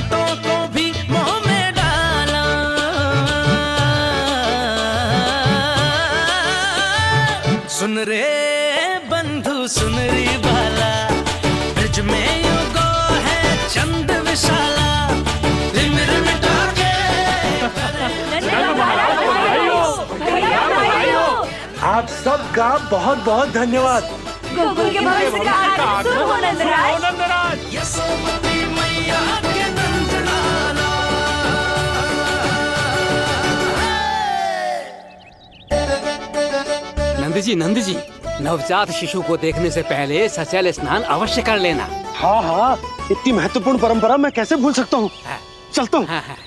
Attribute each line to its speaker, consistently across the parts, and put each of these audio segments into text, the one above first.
Speaker 1: संतों को भी मोह में डाला। सुन रे बंधु सुन री बाला, ब्रिज में युगो है चंद विशाला।
Speaker 2: आप सबका बहुत बहुत धन्यवाद।
Speaker 3: गोकुल के भविष्य का आरंभ शुभ हो नंदराज।
Speaker 1: यशोमती मैया के नंदलाला।
Speaker 4: नंद जी, नवजात शिशु को देखने से पहले सचैल स्नान अवश्य कर लेना।
Speaker 2: हाँ हाँ, इतनी महत्वपूर्ण परंपरा मैं कैसे भूल सकता हूँ। चलता हूँ।
Speaker 4: हाँ हाँ।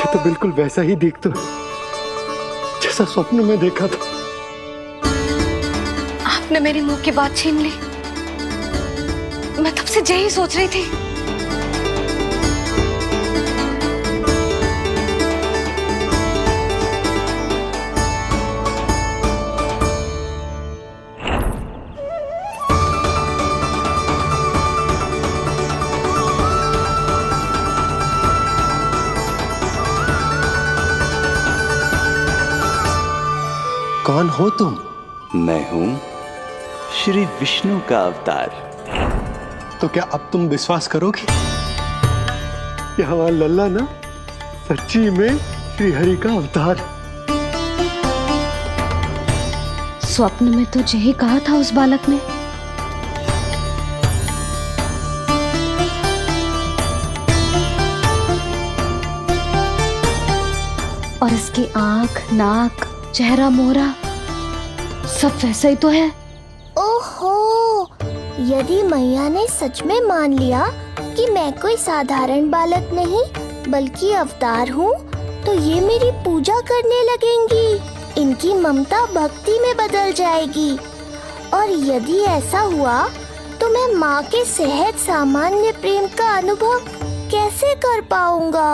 Speaker 2: तो बिल्कुल वैसा ही दिखता है जैसा स्वप्न में देखा था।
Speaker 3: आपने मेरी मुंह की बात छीन ली। मैं तब से यही सोच रही थी।
Speaker 2: कौन हो तुम?
Speaker 5: मैं हूं श्री विष्णु का अवतार।
Speaker 2: तो क्या अब तुम विश्वास करोगे कि हमारा लल्ला ना सच्ची में श्री हरि का अवतार?
Speaker 3: स्वप्न में तो यही कहा था उस बालक ने। और इसकी आंख, नाक, चेहरा, मोहरा सब वैसा ही तो है।
Speaker 6: ओहो, यदि मैया ने सच में मान लिया कि मैं कोई साधारण बालक नहीं बल्कि अवतार हूँ, तो ये मेरी पूजा करने लगेंगी। इनकी ममता भक्ति में बदल जाएगी। और यदि ऐसा हुआ तो मैं माँ के सहज सामान्य प्रेम का अनुभव कैसे कर पाऊंगा?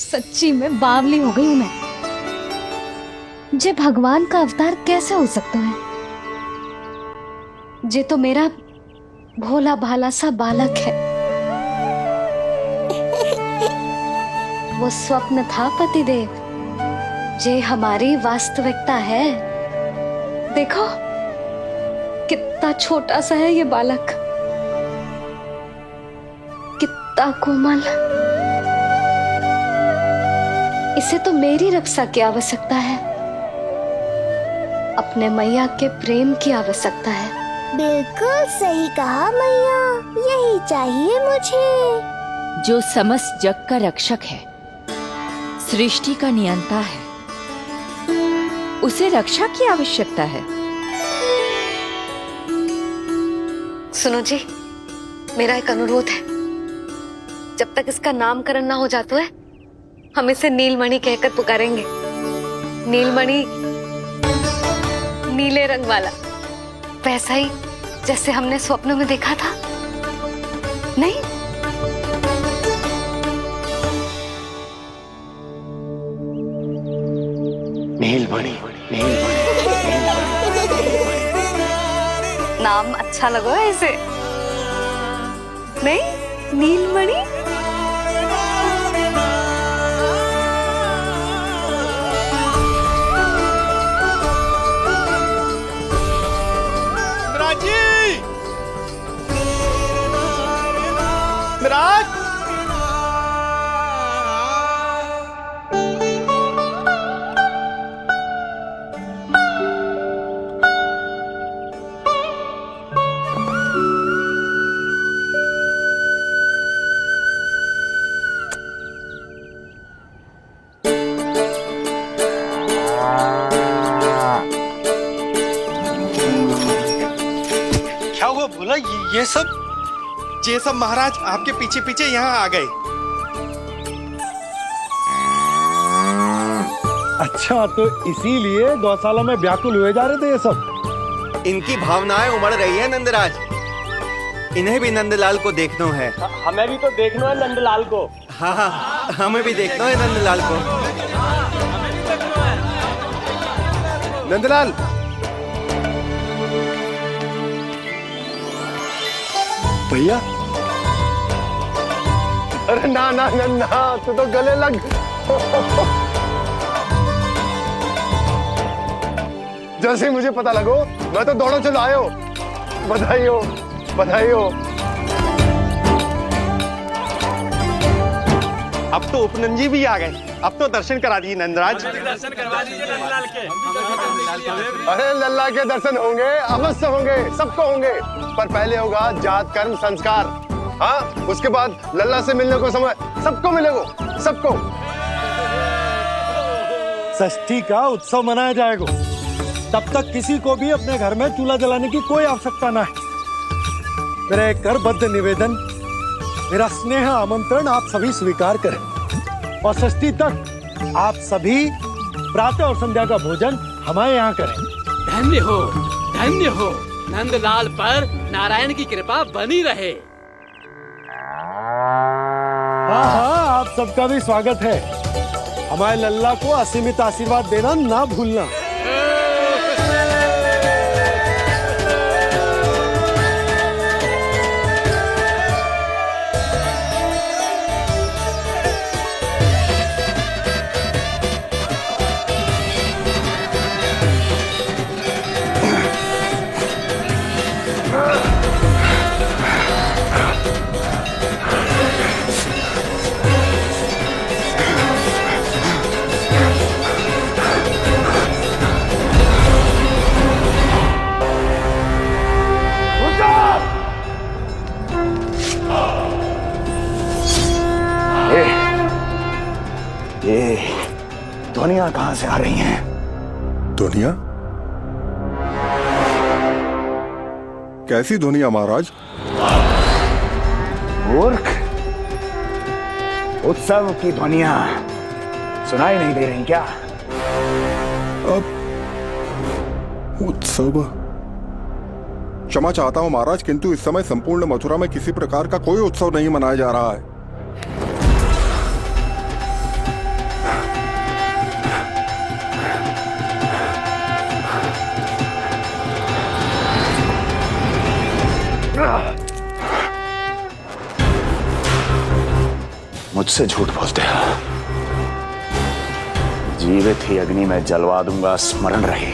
Speaker 3: सच्ची में बावली हो गई हूँ मैं। जे भगवान का अवतार कैसे हो सकता है? जे तो मेरा भोला भाला सा बालक है। वो स्वप्न था पतिदेव, ये हमारी वास्तविकता है। देखो कितना छोटा सा है ये बालक, कितना कोमल। इसे तो मेरी रक्षा की आवश्यकता है, अपने मैया के प्रेम की आवश्यकता है।
Speaker 6: बिल्कुल सही कहा मैया, यही चाहिए मुझे।
Speaker 7: जो समस्त जग का रक्षक है, सृष्टि का नियंता है, उसे रक्षा की आवश्यकता है।
Speaker 3: सुनो जी, मेरा एक अनुरोध है, जब तक इसका नामकरण ना हो जाता है हम इसे नीलमणि कहकर पुकारेंगे। नीलमणि नीले रंग वाला, वैसा ही जैसे हमने स्वप्न में देखा था, नहीं?
Speaker 2: नीलमणि,
Speaker 3: नाम अच्छा लगा है इसे, नहीं? नीलमणि।
Speaker 2: मिराज, क्या हुआ बोला? ये सब महाराज आपके पीछे पीछे यहाँ आ गए।
Speaker 8: अच्छा, तो इसीलिए गौशाला में व्याकुल हुए जा रहे थे ये सब।
Speaker 9: इनकी भावनाएं उमड़ रही है नंदराज, इन्हें भी नंदलाल को देखना है।
Speaker 8: हमें भी तो देखना है नंदलाल को।
Speaker 9: हाँ हाँ, हमें भी देखना है नंदलाल को।
Speaker 2: नंदलाल, भैया। अरे ना ना ना ना, तू तो गले लग। जैसे ही मुझे पता लगो मैं तो दौड़ो चलो आयो। बधाई हो, बधाई हो। अब तो उपनंजी भी आ गए, अब तो दर्शन करा दिए नंदराज।
Speaker 1: दर्शन करवा दीजिए नंदलाल के।
Speaker 2: अरे लल्ला के दर्शन होंगे, अवश्य होंगे, सबको होंगे, पर पहले होगा जात कर्म संस्कार। हाँ, उसके बाद लल्ला से मिलने को समय सबको मिलेगा, सबको।
Speaker 8: षष्ठी का उत्सव मनाया जाएगा, तब तक किसी को भी अपने घर में चूल्हा जलाने की कोई आवश्यकता ना है। मेरा एक करबद्ध निवेदन, मेरा स्नेह आमंत्रण आप सभी स्वीकार करें और षष्ठी तक आप सभी प्रातः और संध्या का भोजन हमारे यहाँ करें।
Speaker 4: धन्य हो, धन्य हो। नंदलाल पर नारायण की कृपा बनी रहे।
Speaker 8: हाँ हाँ, आप सबका भी स्वागत है। हमारे लल्ला को असीमित आशीर्वाद देना ना भूलना।
Speaker 5: ये ध्वनियां कहां से आ रही हैं?
Speaker 10: ध्वनियां? कैसी ध्वनियां महाराज?
Speaker 5: मूर्ख, उत्सव की ध्वनियां सुनाई नहीं दे रही क्या?
Speaker 10: अब उत्सव? क्षमा चाहता हूं महाराज, किंतु इस समय संपूर्ण मथुरा में किसी प्रकार का कोई उत्सव नहीं मनाया जा रहा है।
Speaker 5: मुझसे झूठ बोलते हो। जीवित ही अग्नि में जलवा दूंगा, स्मरण रहे।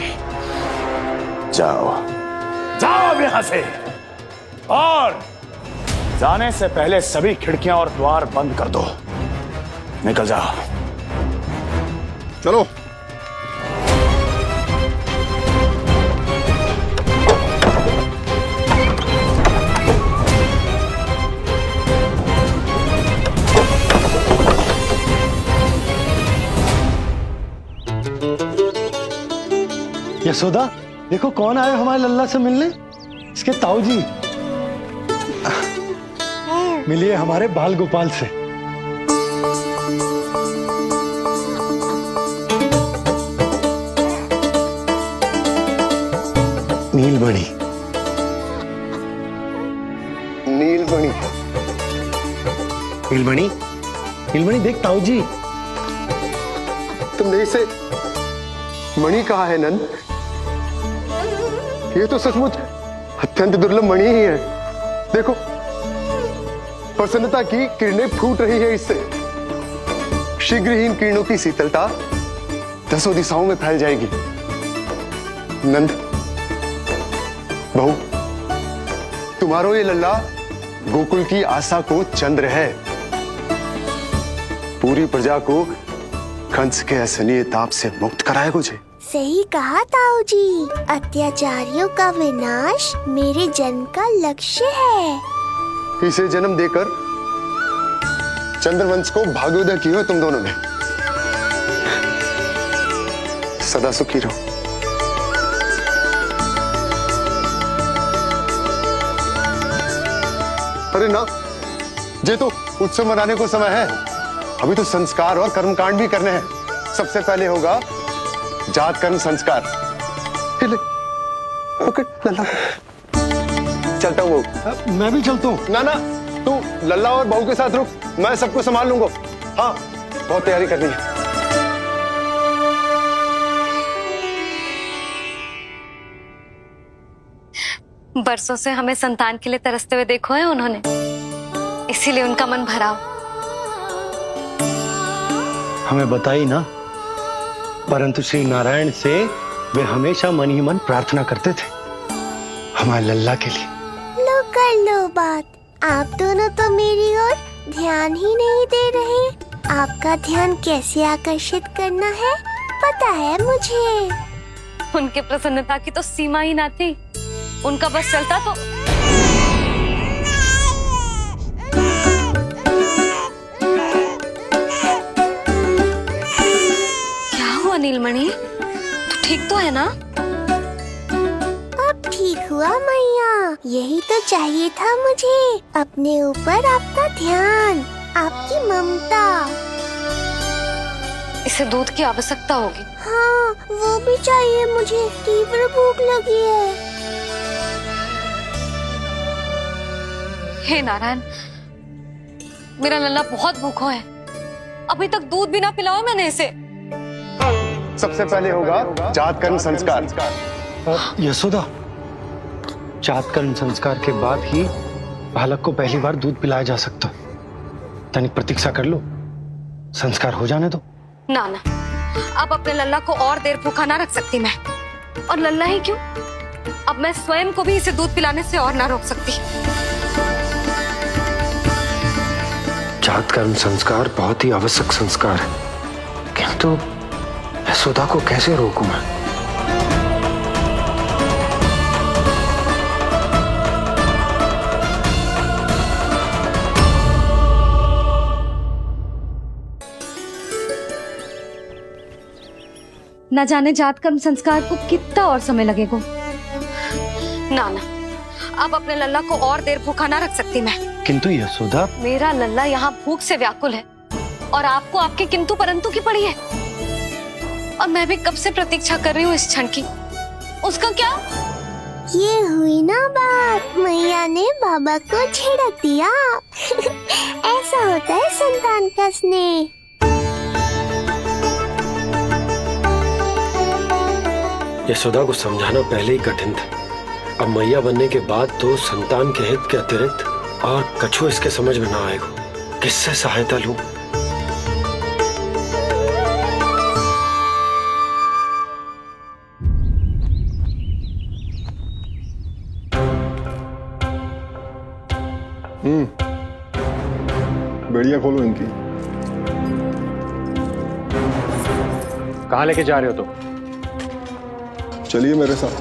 Speaker 5: जाओ जाओ अब यहां से, और जाने से पहले सभी खिड़कियां और द्वार बंद कर दो। निकल जाओ।
Speaker 10: चलो।
Speaker 8: यशोदा, देखो कौन आए हमारे लल्ला से मिलने। इसके ताऊ जी। मिलिए हमारे बाल गोपाल से। नीलमणि,
Speaker 2: नीलमणि,
Speaker 8: नीलमणि, नीलमणि देख ताऊ जी।
Speaker 2: तुमने इसे मणि कहा है नंद? ये तो सचमुच अत्यंत दुर्लभ मणि ही है। देखो, प्रसन्नता की किरणें फूट रही है इससे। शीघ्र ही इन किरणों की शीतलता दसों दिशाओं में फैल जाएगी। नंद, बहू, तुम्हारो ये लल्ला गोकुल की आशा को चंद्र है। पूरी प्रजा को कंस के असहनीय ताप से मुक्त कराएगा मुझे।
Speaker 6: सही कहा ताऊ जी, अत्याचारियों का विनाश मेरे जन्म का लक्ष्य है।
Speaker 2: इसे जन्म देकर चंद्रवंश को भाग्योदय किया तुम दोनों ने। सदा सुखी रहो। अरे ना, ये तो उत्सव मनाने को समय है। अभी तो संस्कार और कर्मकांड भी करने हैं। सबसे पहले होगा जात कर्म संस्कार। ओके लल्ला, चलता हूँ बहू।
Speaker 8: मैं भी चलता हूँ।
Speaker 2: ना ना, तू लल्ला और बहू के साथ रुक, मैं सबको संभाल लूंगा। हाँ, बहुत तैयारी करनी है।
Speaker 3: बरसों से हमें संतान के लिए तरसते हुए देखो है उन्होंने, इसीलिए उनका मन भरा हो।
Speaker 8: हमें बताई ना, परंतु श्री नारायण से वे हमेशा मन ही मन प्रार्थना करते थे हमारे लल्ला के लिए।
Speaker 6: लो कर लो बात। आप दोनों तो मेरी ओर ध्यान ही नहीं दे रहे। आपका ध्यान कैसे आकर्षित करना है पता है मुझे।
Speaker 3: उनके प्रसन्नता की तो सीमा ही ना थी। उनका बस चलता तो। क्या हुआ नीलमणि, तू ठीक तो है ना?
Speaker 6: अब ठीक हुआ मैया, यही तो चाहिए था मुझे। अपने ऊपर आपका ध्यान, आपकी ममता।
Speaker 3: इसे दूध की आवश्यकता होगी।
Speaker 6: हाँ, वो भी चाहिए मुझे। तीव्र भूख लगी है।
Speaker 3: हे नारायण, मेरा लल्ला बहुत भूखा है। अभी तक दूध भी ना पिलाओ मैंने इसे।
Speaker 2: सबसे पहले होगा जात कर्म संस्कार।
Speaker 8: यशोदा, जात कर्म संस्कार के बाद ही बालक को पहली बार दूध पिलाया जा सकता। तनिक प्रतीक्षा कर लो, संस्कार हो जाने दो।
Speaker 3: ना ना, अब अपने लल्ला को और देर भूखा ना रख सकती मैं। और लल्ला ही क्यों, अब मैं स्वयं को भी इसे दूध पिलाने से और ना रोक सकती।
Speaker 8: जात कर्म संस्कार बहुत ही आवश्यक संस्कार है, किंतु यशोदा को कैसे रोकूं मैं?
Speaker 3: न जाने जात कर्म संस्कार को कितना और समय लगेगा। ना ना, अब अपने लल्ला को और देर भूखा ना रख सकती मैं।
Speaker 8: किंतु यशोदा,
Speaker 3: मेरा लल्ला यहाँ भूख से व्याकुल है और आपको आपके किंतु परंतु की पड़ी है। और मैं भी कब से प्रतीक्षा कर रही हूँ इस क्षण की। उसका क्या?
Speaker 6: ये हुई ना बात, मैया ने बाबा को झिड़क दिया। ऐसा होता है संतान का स्नेह।
Speaker 8: यशोदा को समझाना पहले ही कठिन था। अब मैया बनने के बाद तो संतान के हित के अतिरिक्त और कछु इसके समझ में ना आएगा। किससे सहायता लूं?
Speaker 10: बेड़ियां खोलो इनकी।
Speaker 1: कहाँ लेके जा रहे हो तुम?
Speaker 10: चलिए मेरे साथ।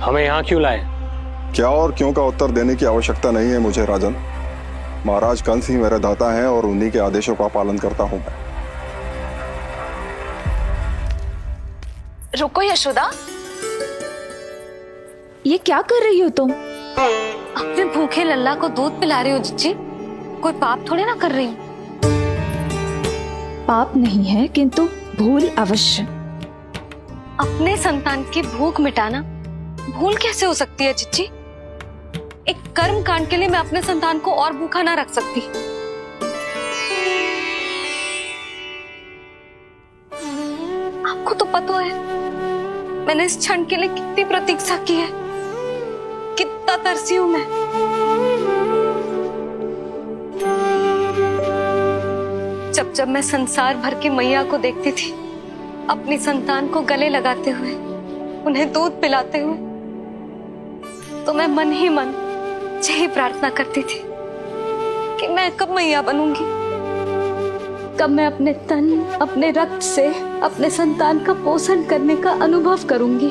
Speaker 1: हमें यहाँ क्यों लाए?
Speaker 10: क्या और क्यों का उत्तर देने की आवश्यकता नहीं है मुझे राजन। महाराज कंस ही मेरे दाता हैं और उन्हीं के आदेशों का पालन करता हूं मैं।
Speaker 7: रुको यशोदा, ये क्या कर रही हो तुम?
Speaker 3: अपने भूखे लल्ला को दूध पिला रही हो जिज्जी। कोई पाप थोड़े ना कर रही हूँ।
Speaker 7: पाप नहीं है, किंतु भूल अवश्य।
Speaker 3: अपने संतान की भूख मिटाना भूल कैसे हो सकती है जिज्जी? एक कर्म कांड के लिए मैं अपने संतान को और भूखा ना रख सकती। आपको तो पता है मैंने इस क्षण के लिए कितनी प्रतीक्षा की है, कितना तरसी हूं मैं। जब जब मैं संसार भर की मैया को देखती थी अपनी संतान को गले लगाते हुए, उन्हें दूध पिलाते हुए, तो मैं मन ही मन यही प्रार्थना करती थी कि मैं कब मैया बनूंगी, कब मैं अपने तन अपने रक्त से अपने संतान का पोषण करने का अनुभव करूंगी।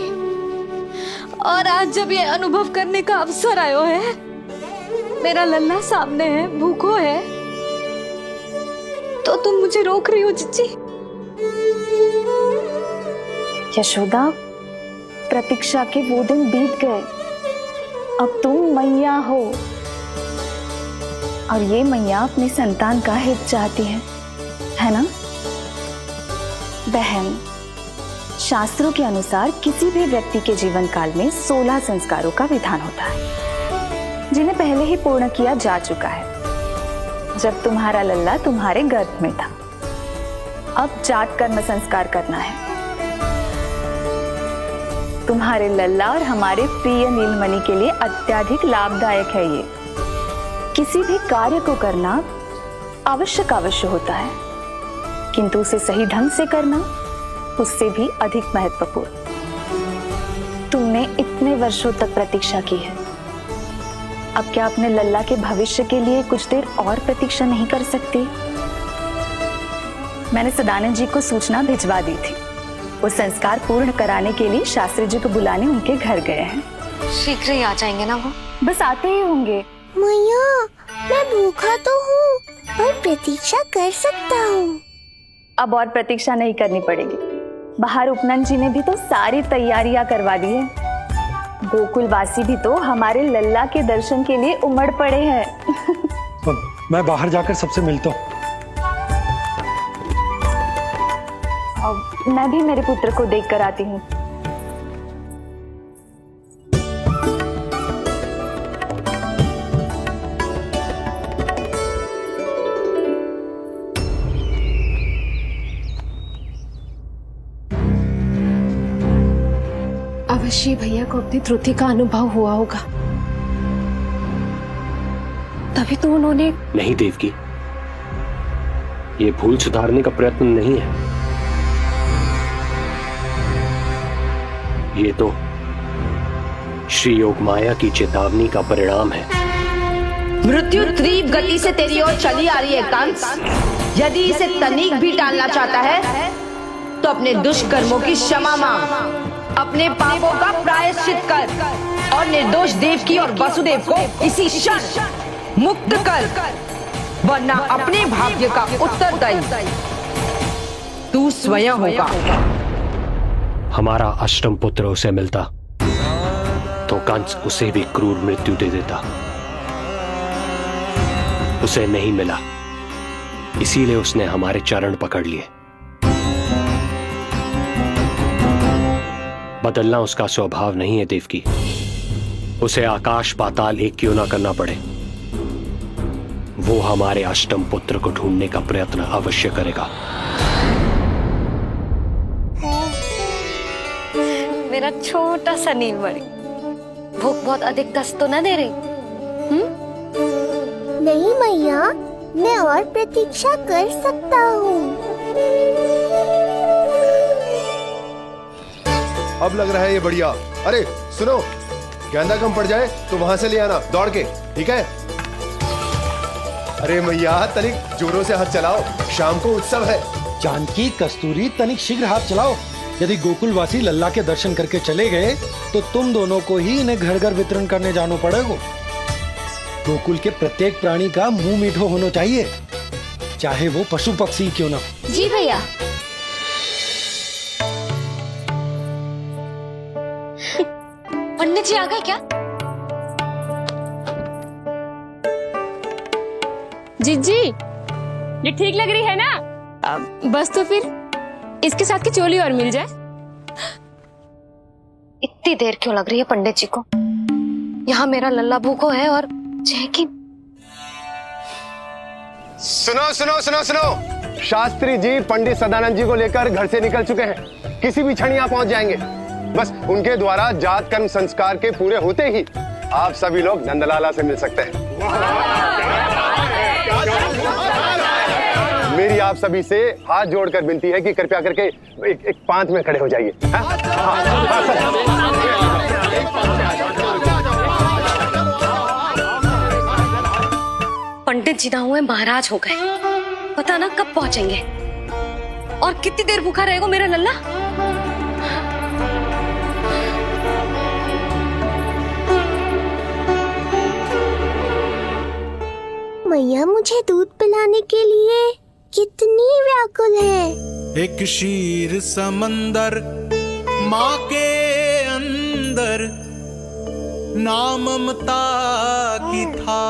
Speaker 3: और आज जब ये अनुभव करने का अवसर आयो है, मेरा लल्ला सामने है, भूखो है, तो तुम मुझे रोक रही हो जिज्जी।
Speaker 6: यशोदा, प्रतीक्षा के वो दिन बीत गए। अब तुम मैया हो और ये मैया अपने संतान का हित चाहती है ना बहन? शास्त्रों के अनुसार किसी भी व्यक्ति के जीवन काल में 16 संस्कारों का विधान होता है, जिन्हें पहले ही पूर्ण किया जा चुका है जब तुम्हारा लल्ला तुम्हारे गर्भ में था। अब जात कर्म संस्कार करना है। तुम्हारे लल्ला और हमारे प्रिय नीलमणि के लिए अत्यधिक लाभदायक है ये। किसी भी कार्य को करना अवश्य होता है, किंतु उसे सही ढंग से करना उससे भी अधिक महत्वपूर्ण। तुमने इतने वर्षों तक प्रतीक्षा की है, अब क्या अपने लल्ला के भविष्य के लिए कुछ देर और प्रतीक्षा नहीं कर सकती? मैंने सदानंद जी को सूचना भिजवा दी थी। वो संस्कार पूर्ण कराने के लिए शास्त्री जी को बुलाने उनके घर गए हैं।
Speaker 3: शीघ्र ही आ जाएंगे ना वो?
Speaker 6: बस आते ही होंगे।
Speaker 11: मैया, मैं भूखा तो हूँ पर प्रतीक्षा कर सकता हूँ।
Speaker 6: अब और प्रतीक्षा नहीं करनी पड़ेगी। बाहर उपनंद जी ने भी तो सारी तैयारियां करवा दी है। गोकुलवासी भी तो हमारे लल्ला के दर्शन के लिए उमड़ पड़े हैं।
Speaker 8: मैं बाहर जाकर सबसे मिलता हूँ।
Speaker 6: मैं भी मेरे पुत्र को देख कर आती हूँ।
Speaker 3: अवश्य भैया को अपनी त्रुटि का अनुभव हुआ होगा, तभी तो उन्होंने।
Speaker 1: नहीं देवकी, ये भूल सुधारने का प्रयत्न नहीं है, ये तो श्री योग माया की चेतावनी का परिणाम है।
Speaker 7: मृत्यु तीव्र गति से तेरी ओर चली आ रही है कंस। यदि इसे तनिक भी टालना चाहता है तो अपने दुष्कर्मों की क्षमा मांग, अपने पापों का प्रायश्चित कर और निर्दोष देवकी और वसुदेव को इसी क्षण मुक्त कर, वरना अपने भाग्य का उत्तरदायी तू स्वयं होगा।
Speaker 1: हमारा अष्टम पुत्र उसे मिलता तो कंस उसे भी क्रूर मृत्यु दे देता। उसे नहीं मिला, इसीलिए उसने हमारे चरण पकड़ लिए। बदलना उसका स्वभाव नहीं है देवकी। उसे आकाश पाताल एक क्यों ना करना पड़े, वो हमारे अष्टम पुत्र को ढूंढने का प्रयत्न अवश्य करेगा।
Speaker 3: मेरा छोटा सा नीलमणि, भूख बहुत अधिक कष्ट तो न दे रही?
Speaker 11: नहीं मैया, मैं और प्रतीक्षा कर सकता हूँ।
Speaker 2: अब लग रहा है ये बढ़िया। अरे सुनो, गेंदा कम पड़ जाए तो वहां से ले आना दौड़ के, ठीक है? अरे मैया तनिक जोरों से हाथ चलाओ, शाम को उत्सव है।
Speaker 8: जानकी, कस्तूरी, तनिक शीघ्र हाथ चलाओ। यदि गोकुलवासी लल्ला के दर्शन करके चले गए तो तुम दोनों को ही इन्हें घर घर वितरण करने जाना पड़ेगा। गोकुल के प्रत्येक प्राणी का मुंह मीठो होना चाहिए, चाहे वो पशु पक्षी क्यों ना।
Speaker 6: जी भैया।
Speaker 3: पंडित जी आ गए क्या?
Speaker 12: जीजी, ये ठीक लग रही है ना? बस तो फिर इसके साथ की चोली और मिल जाए।
Speaker 3: इतनी देर क्यों लग रही है पंडित जी को? यहाँ मेरा लल्ला भूखो है और जय की।
Speaker 2: सुनो सुनो सुनो सुनो, शास्त्री जी पंडित सदानंद जी को लेकर घर से निकल चुके हैं। किसी भी क्षण यहाँ पहुंच जाएंगे। बस उनके द्वारा जात कर्म संस्कार के पूरे होते ही आप सभी लोग नंदलाला से मिल सकते हैं। मेरी आप सभी से हाथ जोड़कर विनती है कि कृपया करके एक पांत में खड़े हो जाइए।
Speaker 3: पंडित जी ना हुए महाराज हो गए, पता ना कब पहुंचेंगे और कितनी देर भूखा रहेगा मेरा लल्ला।
Speaker 11: मैया मुझे दूध पिलाने के लिए कितनी व्याकुल है।
Speaker 13: एक शीर समंदर माँ के अंदर, ना ममता की था,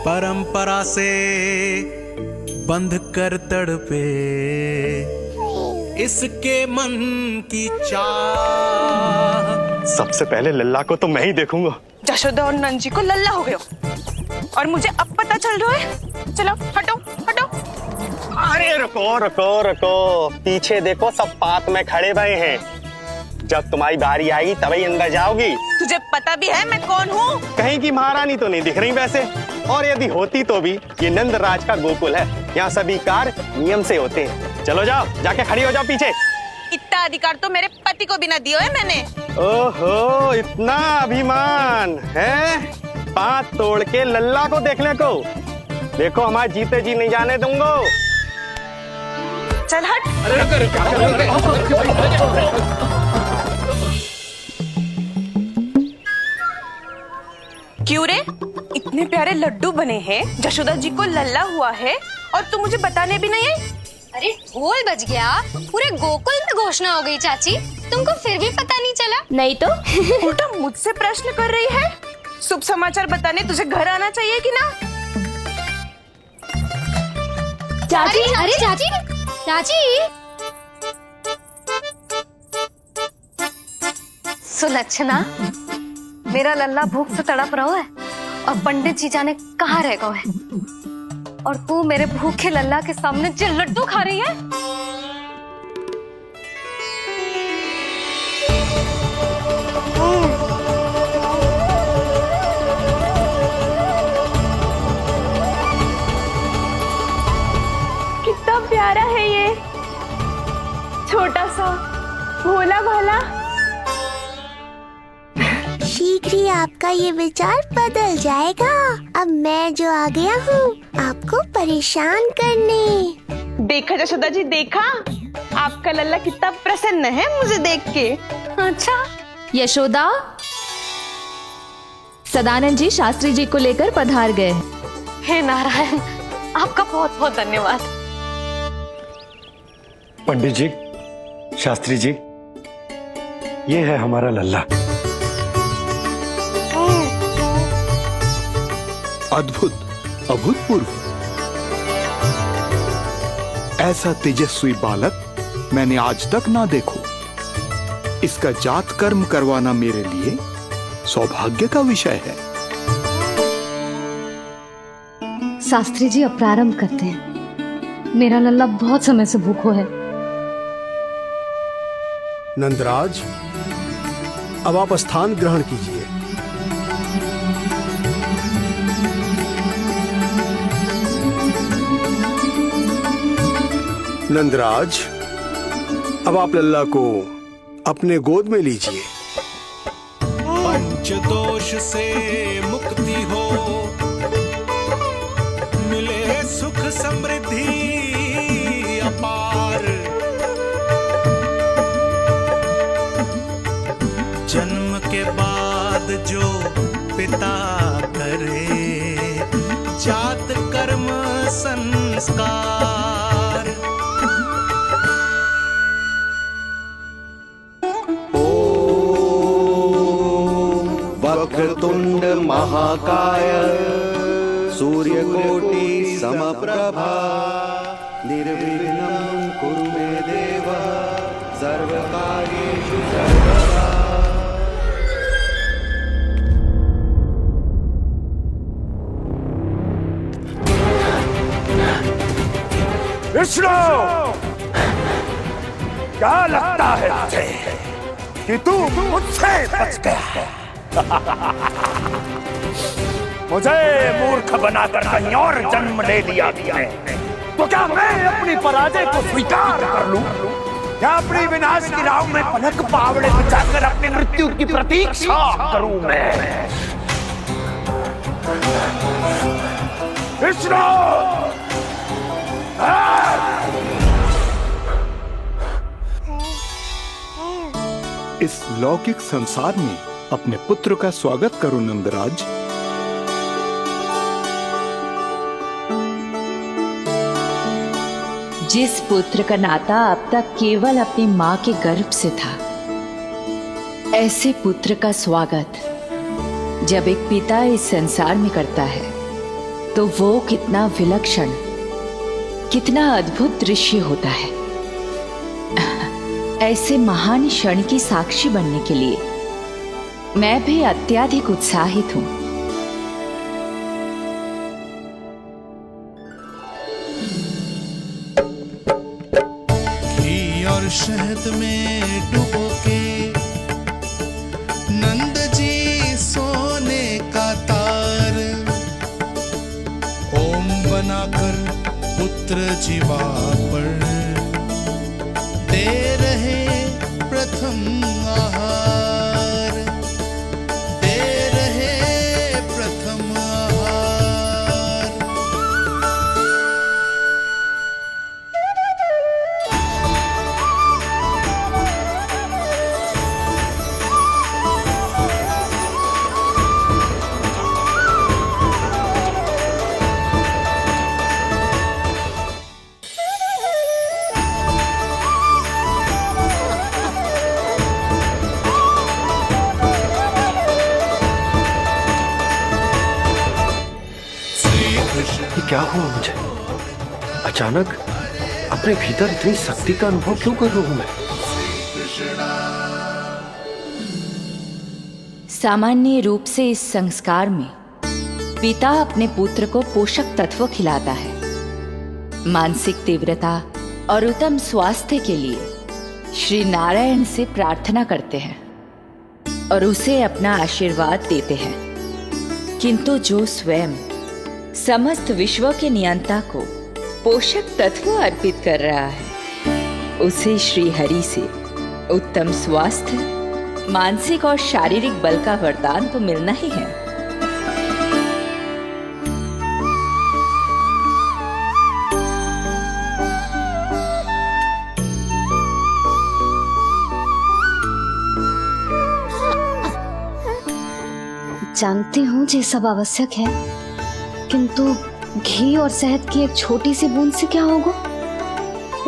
Speaker 13: परंपरा से बंध कर तड़पे इसके मन की चाह।
Speaker 2: सबसे पहले लल्ला को तो मैं ही देखूंगा।
Speaker 7: जशोदा और नंद जी को लल्ला हो गयो और मुझे अब पता चल रहा है। चलो हटो हटो।
Speaker 9: अरे रुको रुको रुको, पीछे देखो, सब पात में खड़े भये हैं। जब तुम्हारी बारी आएगी तभी अंदर जाओगी।
Speaker 7: तुझे पता भी है मैं कौन हूँ?
Speaker 9: कहीं की महारानी तो नहीं दिख रही वैसे, और यदि होती तो भी ये नंद राज का गोकुल है, यहाँ सभी कार्य नियम से होते हैं। चलो जाओ, जाके खड़ी हो जाओ पीछे।
Speaker 7: इतना अधिकार तो मेरे पति को भी ना दिया है मैंने।
Speaker 9: ओहो, इतना अभिमान है? पांव तोड़ के लल्ला को देखने को। देखो हमारे जीते जी नहीं जाने दूंगा।
Speaker 7: चल हट। क्यों रे, इतने प्यारे लड्डू बने हैं, जशोदा जी को लल्ला हुआ है और तू मुझे बताने भी नहीं है?
Speaker 3: अरे ढोल बज गया, पूरे गोकुल में घोषणा हो गई चाची, तुमको फिर भी पता नहीं चला?
Speaker 12: नहीं तो
Speaker 7: उल्टा मुझसे प्रश्न कर रही है। शुभ समाचार बताने तुझे घर आना चाहिए कि ना?
Speaker 12: चाची,
Speaker 3: अरे चाची, चाची। सुलक्षणा, मेरा लल्ला भूख से तड़प रहा है और पंडित जी जाने कहाँ रह गए हैं, और तू मेरे भूखे लल्ला के सामने जो लड्डू खा रही है।
Speaker 12: कितना प्यारा है ये, छोटा सा भोला भाला।
Speaker 11: शीघ्र ही आपका ये विचार बदल जाएगा। अब मैं जो आ गया हूँ आपको परेशान करने।
Speaker 7: देखा जशोदा जी, देखा आपका लल्ला कितना प्रसन्न है मुझे देख के।
Speaker 3: अच्छा
Speaker 12: यशोदा, सदानंद जी शास्त्री जी को लेकर पधार गए।
Speaker 3: हे नारायण, आपका बहुत बहुत धन्यवाद।
Speaker 8: पंडित जी, शास्त्री जी, ये है हमारा लल्ला।
Speaker 5: अद्भुत, अभूतपूर्व। ऐसा तेजस्वी बालक मैंने आज तक ना देखो। इसका जात कर्म करवाना मेरे लिए सौभाग्य का विषय है।
Speaker 3: शास्त्री जी, अब प्रारंभ करते हैं। मेरा लल्ला बहुत समय से भूखो है।
Speaker 13: नंदराज, अब आप स्थान ग्रहण कीजिए। नंदराज, अब आप लल्ला को अपने गोद में लीजिए।
Speaker 14: पंच दोष से मुक्ति हो, मिले सुख समृद्धि अपार। जन्म के बाद जो पिता करे, जात कर्म संस्कार।
Speaker 15: वक्रतुंड महाकाय सूर्यकोटि समप्रभा निर्विघ्नं कुरु मे देव सर्वकार्येषु सर्वदा।
Speaker 5: विष्णु, क्या लगता है तुझे कि तू मुझसे बच गया? मुझे मूर्ख बनाकर कहीं और जन्म ले लिया तुमने, तो क्या मैं अपनी पराजय को स्वीकार कर लूं? क्या अपनी विनाश की राह में पलक पावड़े बचाकर अपनी मृत्यु की प्रतीक्षा करूं मैं? विष्णु,
Speaker 16: इस लौकिक संसार में अपने पुत्र का स्वागत करो नंदराज।
Speaker 7: जिस पुत्र का नाता अब तक केवल अपनी माँ के गर्भ से था, ऐसे पुत्र का स्वागत जब एक पिता इस संसार में करता है तो वो कितना विलक्षण, कितना अद्भुत दृश्य होता है। ऐसे महान क्षण की साक्षी बनने के लिए मैं भी अत्यधिक उत्साहित हूँ।
Speaker 14: घी और शहद में डुबो के नंद जी सोने का तार, ओम बनाकर पुत्र जीवा पर दे रहे प्रथम आहार, दे रहे प्रथम आहार।
Speaker 1: क्या हुआ मुझे? अचानक अपने भीतर इतनी शक्ति का अनुभव क्यों कर रहा हूं मैं?
Speaker 7: सामान्य रूप से इस संस्कार में पिता अपने पुत्र को पोषक तत्व खिलाता है। मानसिक तीव्रता और उत्तम स्वास्थ्य के लिए श्री नारायण से प्रार्थना करते हैं और उसे अपना आशीर्वाद देते हैं। किंतु जो स्वयं समस्त विश्व के नियंता को पोषक तत्व अर्पित कर रहा है, उसे श्री हरि से उत्तम स्वास्थ्य, मानसिक और शारीरिक बल का वरदान तो मिलना ही है।
Speaker 3: जानती हूँ ये सब आवश्यक है, किंतु घी और शहद की एक छोटी सी बूंद से क्या होगा?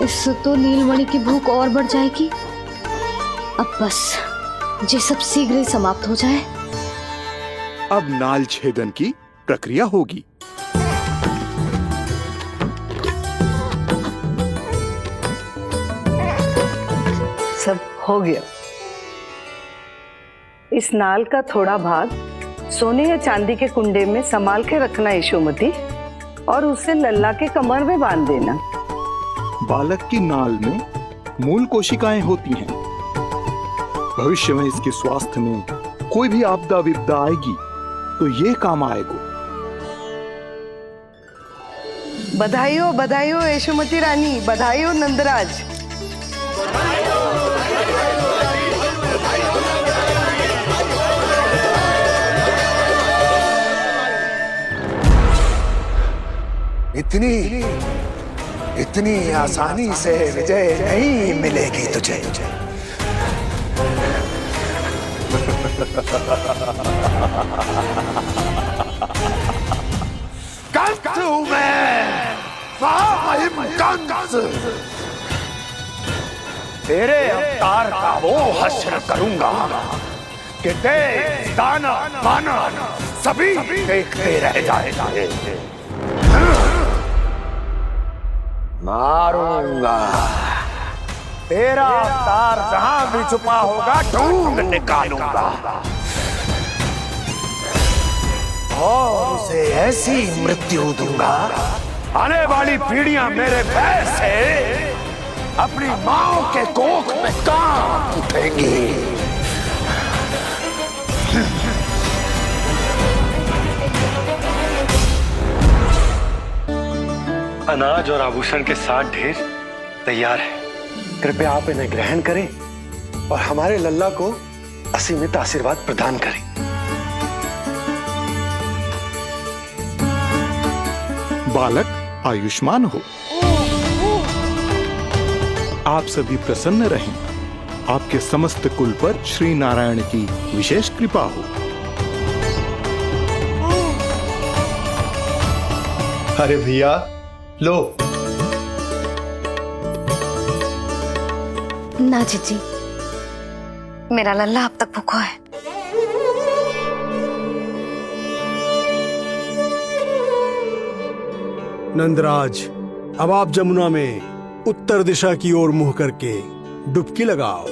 Speaker 3: इससे तो नीलमणि की भूख और बढ़ जाएगी। अब बस ये सब शीघ्र ही समाप्त हो जाए।
Speaker 16: अब नाल छेदन की प्रक्रिया होगी।
Speaker 17: सब हो गया। इस नाल का थोड़ा भाग सोने या चांदी के कुंडे में संभाल के रखना यशोमती, और उसे लल्ला के कमर में बांध देना।
Speaker 16: बालक की नाल में मूल कोशिकाएं होती हैं। भविष्य में इसके स्वास्थ्य में कोई भी आपदा विपदा आएगी तो ये काम आएगा।
Speaker 17: बधाई हो यशोमती रानी, बधाई हो नंदराज।
Speaker 13: इतनी आसानी से विजय नहीं मिलेगी तुझे।
Speaker 5: तेरे अवतार का वो हश्र करूंगा कि देश, दाना, बाना सभी देखते रह जाएंगे। मारूंगा, तेरा अवतार जहां भी छुपा होगा ढूंढ निकालूंगा और उसे ऐसी मृत्यु दूंगा, आने वाली पीढ़ियां मेरे भय से अपनी मां के कोख में कांप उठेंगी।
Speaker 2: अनाज और आभूषण के साथ ढेर तैयार है। कृपया आप इन्हें ग्रहण करें और हमारे लल्ला को असीमित आशीर्वाद प्रदान करें।
Speaker 16: बालक आयुष्मान हो, आप सभी प्रसन्न रहें, आपके समस्त कुल पर श्री नारायण की विशेष कृपा हो।
Speaker 2: अरे भैया लो।
Speaker 3: ना जीजी, मेरा लल्ला अब तक भूखा है।
Speaker 13: नंदराज, अब आप जमुना में उत्तर दिशा की ओर मुंह करके डुबकी लगाओ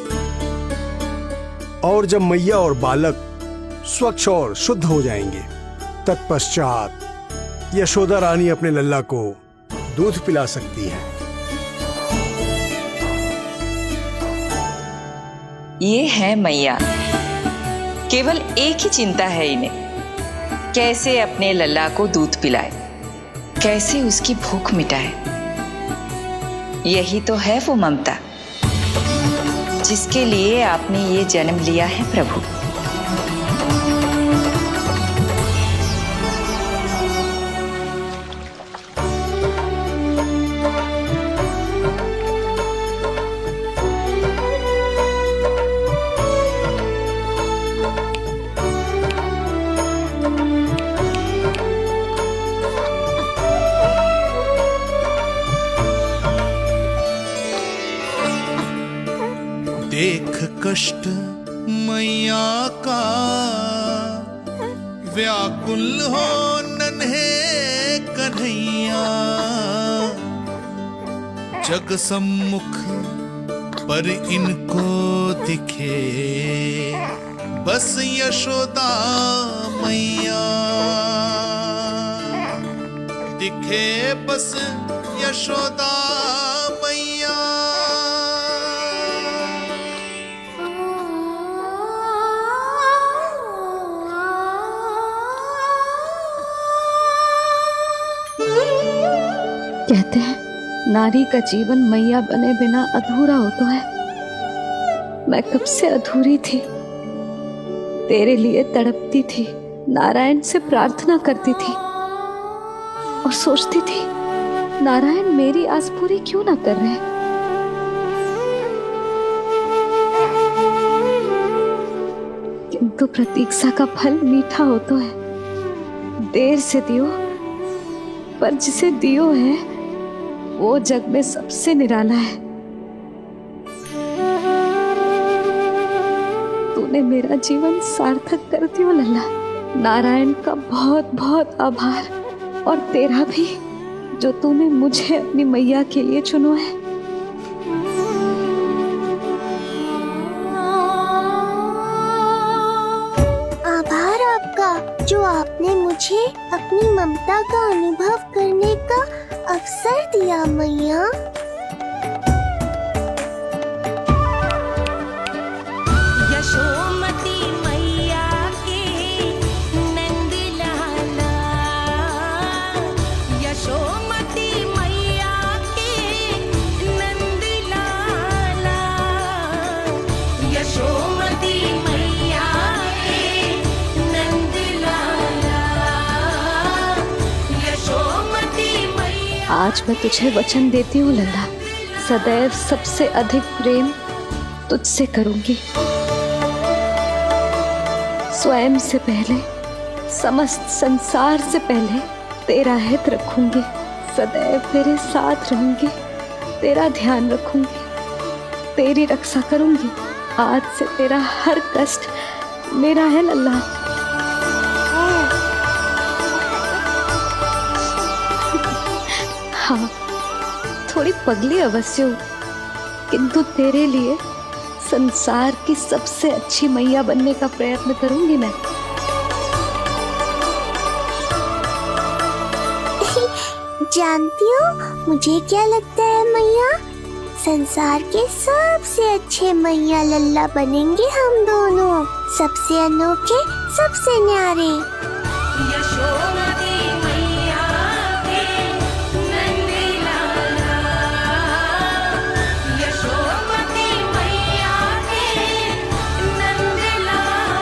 Speaker 13: और जब मैया और बालक स्वच्छ और शुद्ध हो जाएंगे, तत्पश्चात यशोदा रानी अपने लल्ला को दूध पिला सकती है।
Speaker 18: ये है मैया, केवल एक ही चिंता है इन्हें, कैसे अपने लल्ला को दूध पिलाए, कैसे उसकी भूख मिटाए। यही तो है वो ममता जिसके लिए आपने ये जन्म लिया है प्रभु।
Speaker 14: देख कष्ट मैया का, व्याकुल हो नन्हे कन्हैया। जग सम्मुख पर इनको दिखे बस यशोदा मैया, दिखे बस यशोदा मैया।
Speaker 3: कहते हैं नारी का जीवन मैया बने बिना अधूरा होता है। मैं कब से अधूरी थी, तेरे लिए तड़पती थी, नारायण से प्रार्थना करती थी और सोचती थी नारायण मेरी आस पूरी क्यों ना कर रहे। किंतु प्रतीक्षा का फल मीठा होता है, देर से दियो पर जिसे दियो है वो जग में सबसे निराला है। तूने मेरा जीवन सार्थक कर दियो लल्ला। नारायण का बहुत बहुत आभार और तेरा भी, जो तूने मुझे अपनी मैया के लिए चुनो है।
Speaker 11: आभार आपका, जो आपने मुझे अपनी ममता का अनुभव करने का अवसर दिया मैया।
Speaker 19: यशोमती मैया के नंद लाला, यशोमती
Speaker 3: आज मैं तुझे वचन देती हूँ लल्ला, सदैव सबसे अधिक प्रेम तुझसे करूंगी। स्वयं से पहले, समस्त संसार से पहले तेरा हित रखूंगी। सदैव तेरे साथ रहूंगी, तेरा ध्यान रखूंगी, तेरी रक्षा करूंगी। आज से तेरा हर कष्ट मेरा है लल्ला। हाँ, थोड़ी पगली अवश्य हूँ, किंतु तेरे लिए संसार की सबसे अच्छी मैया बनने का प्रयत्न करूंगी मैं।
Speaker 11: जानती हो मुझे क्या लगता है मैया? संसार के सबसे अच्छे मैया लल्ला बनेंगे हम दोनों, सबसे अनोखे, सबसे न्यारे।
Speaker 19: यशोमती मैया के नंदी लाला, यशोमती मैया के नंदी लाला।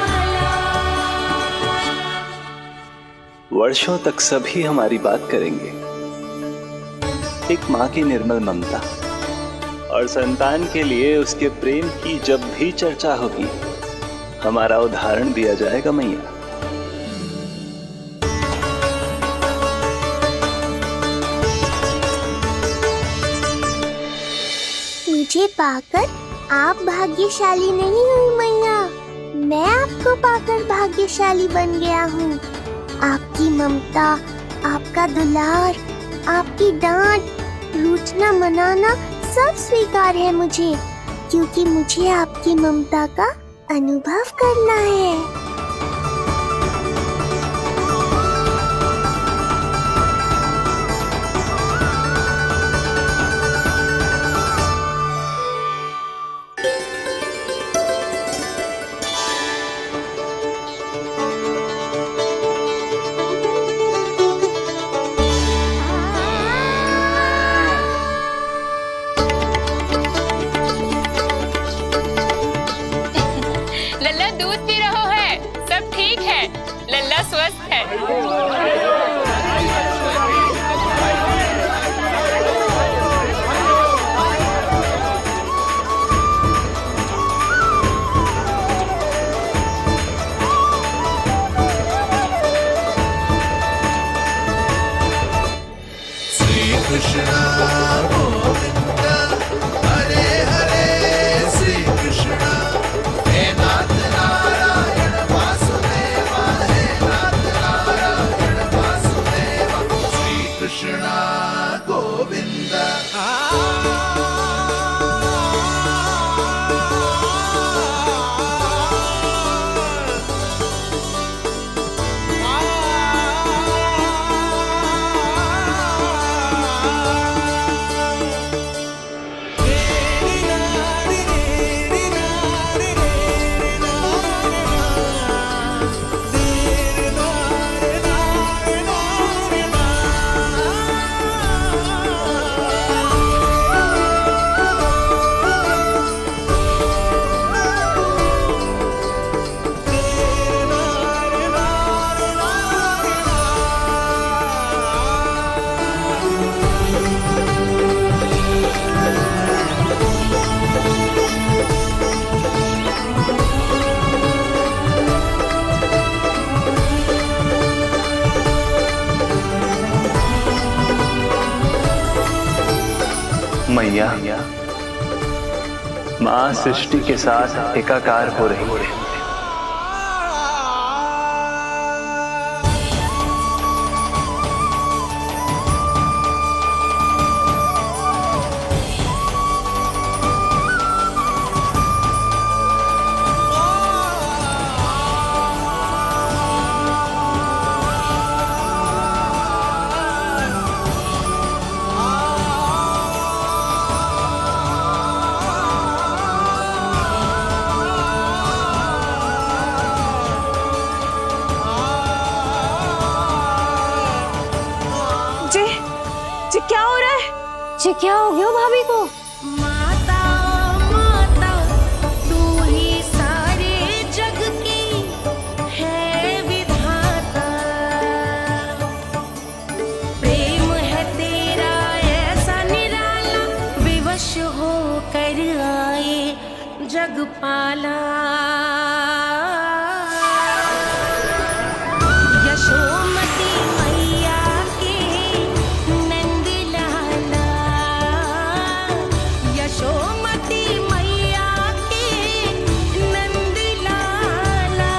Speaker 20: वर्षों तक सभी हमारी बात करेंगे, एक माँ की निर्मल ममता और संतान के लिए उसके प्रेम की जब भी चर्चा होगी, हमारा उदाहरण दिया जाएगा मैया।
Speaker 11: मुझे पाकर आप भाग्यशाली नहीं हुई मैया, मैं आपको पाकर भाग्यशाली बन गया हूँ। आपकी ममता, आपका दुलार, आपकी डांट, रूठना मनाना सब स्वीकार है मुझे, क्योंकि मुझे आपकी ममता का अनुभव करना है।
Speaker 12: लल्ला दूध पी रहा है, सब ठीक है, लल्ला स्वस्थ है।
Speaker 14: श्री कृष्ण गोविंद हरे हरे, श्री कृष्ण हे नाथ नारायण वासुदेवा, हे नाथ नारायण वासुदेवा, श्री कृष्ण गोविंद।
Speaker 20: मैया, माँ सृष्टि के साथ एकाकार हो रही है।
Speaker 3: क्या हो रहा है? जी क्या हो गया भाभी को?
Speaker 19: माता माता तू ही सारे जग की है विधाता, प्रेम है तेरा जग पाला यशोमती मैया के नंद लाला यशोमती मैया के नंद लाला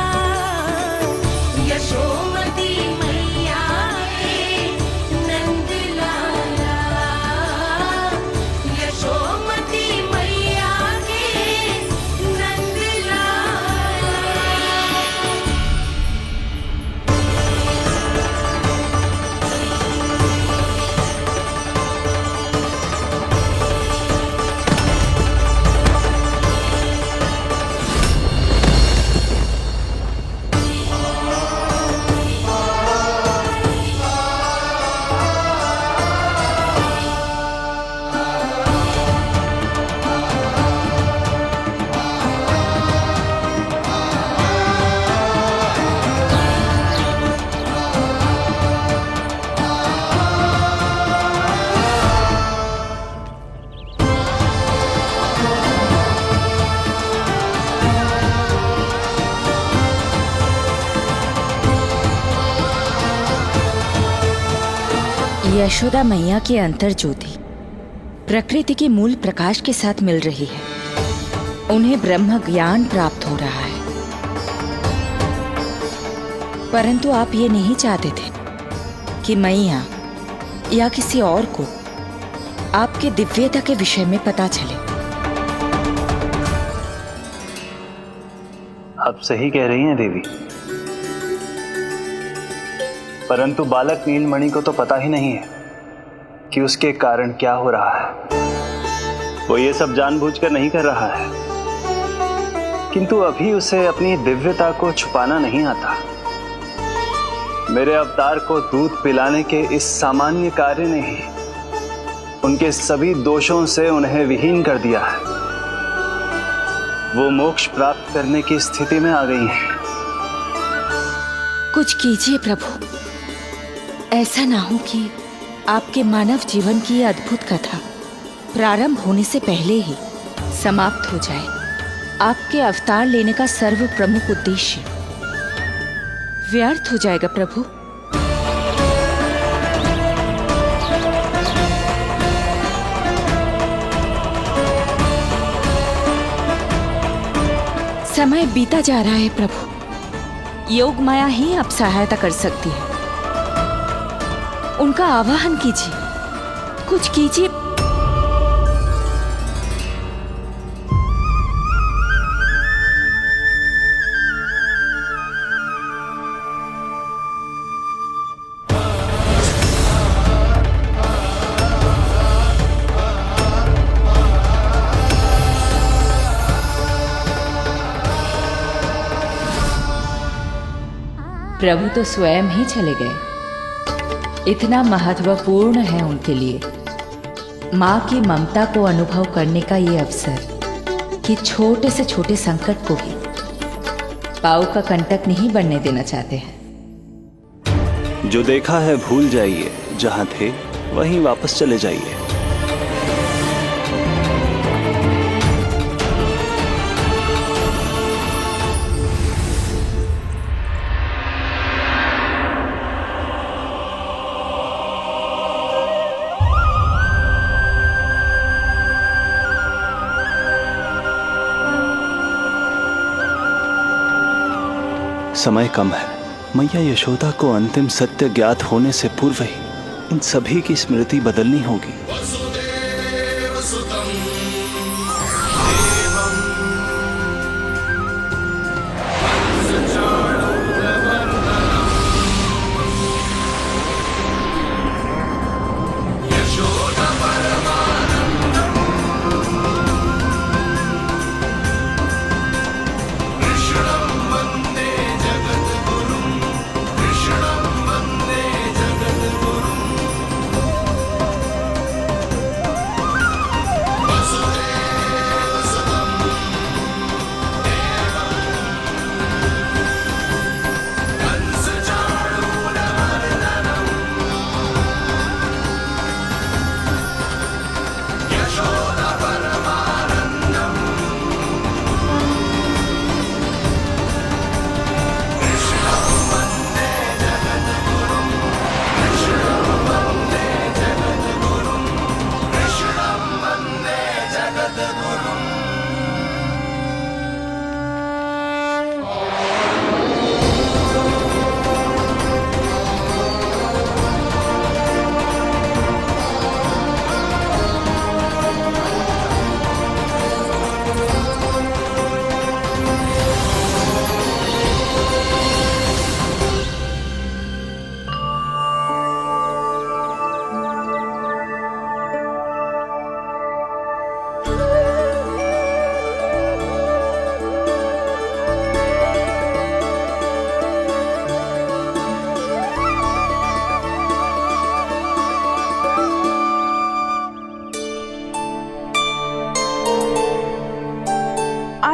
Speaker 19: यशोमती मैया के नंद लाला यशोमती मैया के नंद लाला।
Speaker 18: यशोदा मैया की अंतर ज्योति प्रकृति के मूल प्रकाश के साथ मिल रही है। उन्हें ब्रह्म ज्ञान प्राप्त हो रहा है, परंतु आप ये नहीं चाहते थे कि मैया या किसी और को आपके दिव्यता के विषय में पता चले।
Speaker 20: आप सही कह रही हैं देवी, परंतु बालक नीलमणि को तो पता ही नहीं है कि उसके कारण क्या हो रहा है। वो ये सब जानबूझकर नहीं कर रहा है, किंतु अभी उसे अपनी दिव्यता को छुपाना नहीं आता। मेरे अवतार को दूध पिलाने के इस सामान्य कार्य ने ही उनके सभी दोषों से उन्हें विहीन कर दिया है। वो मोक्ष प्राप्त करने की स्थिति में आ गई हैं।
Speaker 18: कुछ कीजिए प्रभु, ऐसा ना हो कि आपके मानव जीवन की यह अद्भुत कथा प्रारंभ होने से पहले ही समाप्त हो जाए। आपके अवतार लेने का सर्व प्रमुख उद्देश्य व्यर्थ हो जाएगा प्रभु। समय बीता जा रहा है प्रभु, योग माया ही अब सहायता कर सकती है। उनका आवाहन कीजिए, कुछ कीजिए। प्रभु तो स्वयं ही चले गए। इतना महत्वपूर्ण है उनके लिए माँ की ममता को अनुभव करने का ये अवसर कि छोटे से छोटे संकट को भी पाँव का कंटक नहीं बनने देना चाहते हैं।
Speaker 20: जो देखा है भूल जाइए, जहां थे वहीं वापस चले जाइए। समय कम है। मैया यशोदा को अंतिम सत्य ज्ञात होने से पूर्व ही इन सभी की स्मृति बदलनी होगी।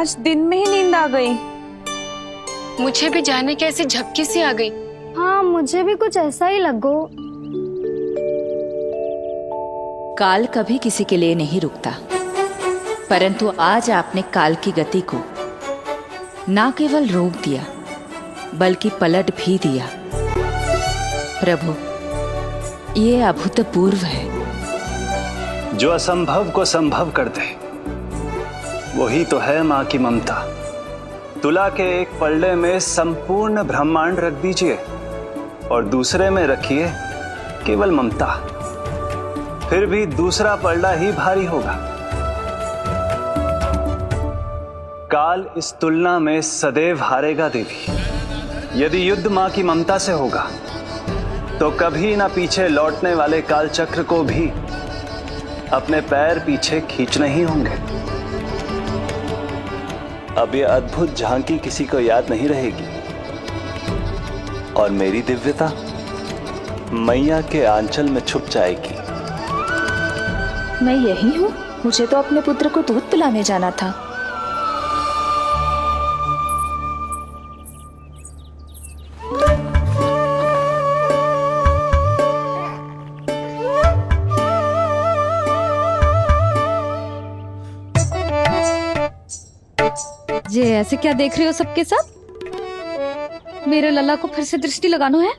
Speaker 12: आज दिन में ही नींद आ गई। मुझे भी जाने की ऐसी झपकी सी आ गई।
Speaker 11: हाँ, मुझे भी कुछ ऐसा ही लगो।
Speaker 18: काल कभी किसी के लिए नहीं रुकता, परंतु आज आपने काल की गति को ना केवल रोक दिया बल्कि पलट भी दिया। प्रभु, ये अभूतपूर्व है।
Speaker 20: जो असंभव को संभव कर दे वही तो है माँ की ममता। तुला के एक पल्ले में संपूर्ण ब्रह्मांड रख दीजिए और दूसरे में रखिए केवल ममता, फिर भी दूसरा पल्ला ही भारी होगा। काल इस तुलना में सदैव हारेगा देवी। यदि युद्ध मां की ममता से होगा तो कभी ना पीछे लौटने वाले काल चक्र को भी अपने पैर पीछे खींचने ही होंगे। अब यह अद्भुत झांकी किसी को याद नहीं रहेगी और मेरी दिव्यता मैया के आंचल में छुप जाएगी।
Speaker 21: मैं यही हूँ। मुझे तो अपने पुत्र को दूध पिलाने जाना था।
Speaker 3: ये ऐसे क्या देख रहे हो सबके सब? मेरे लल्ला को फिर से दृष्टि लगाना है?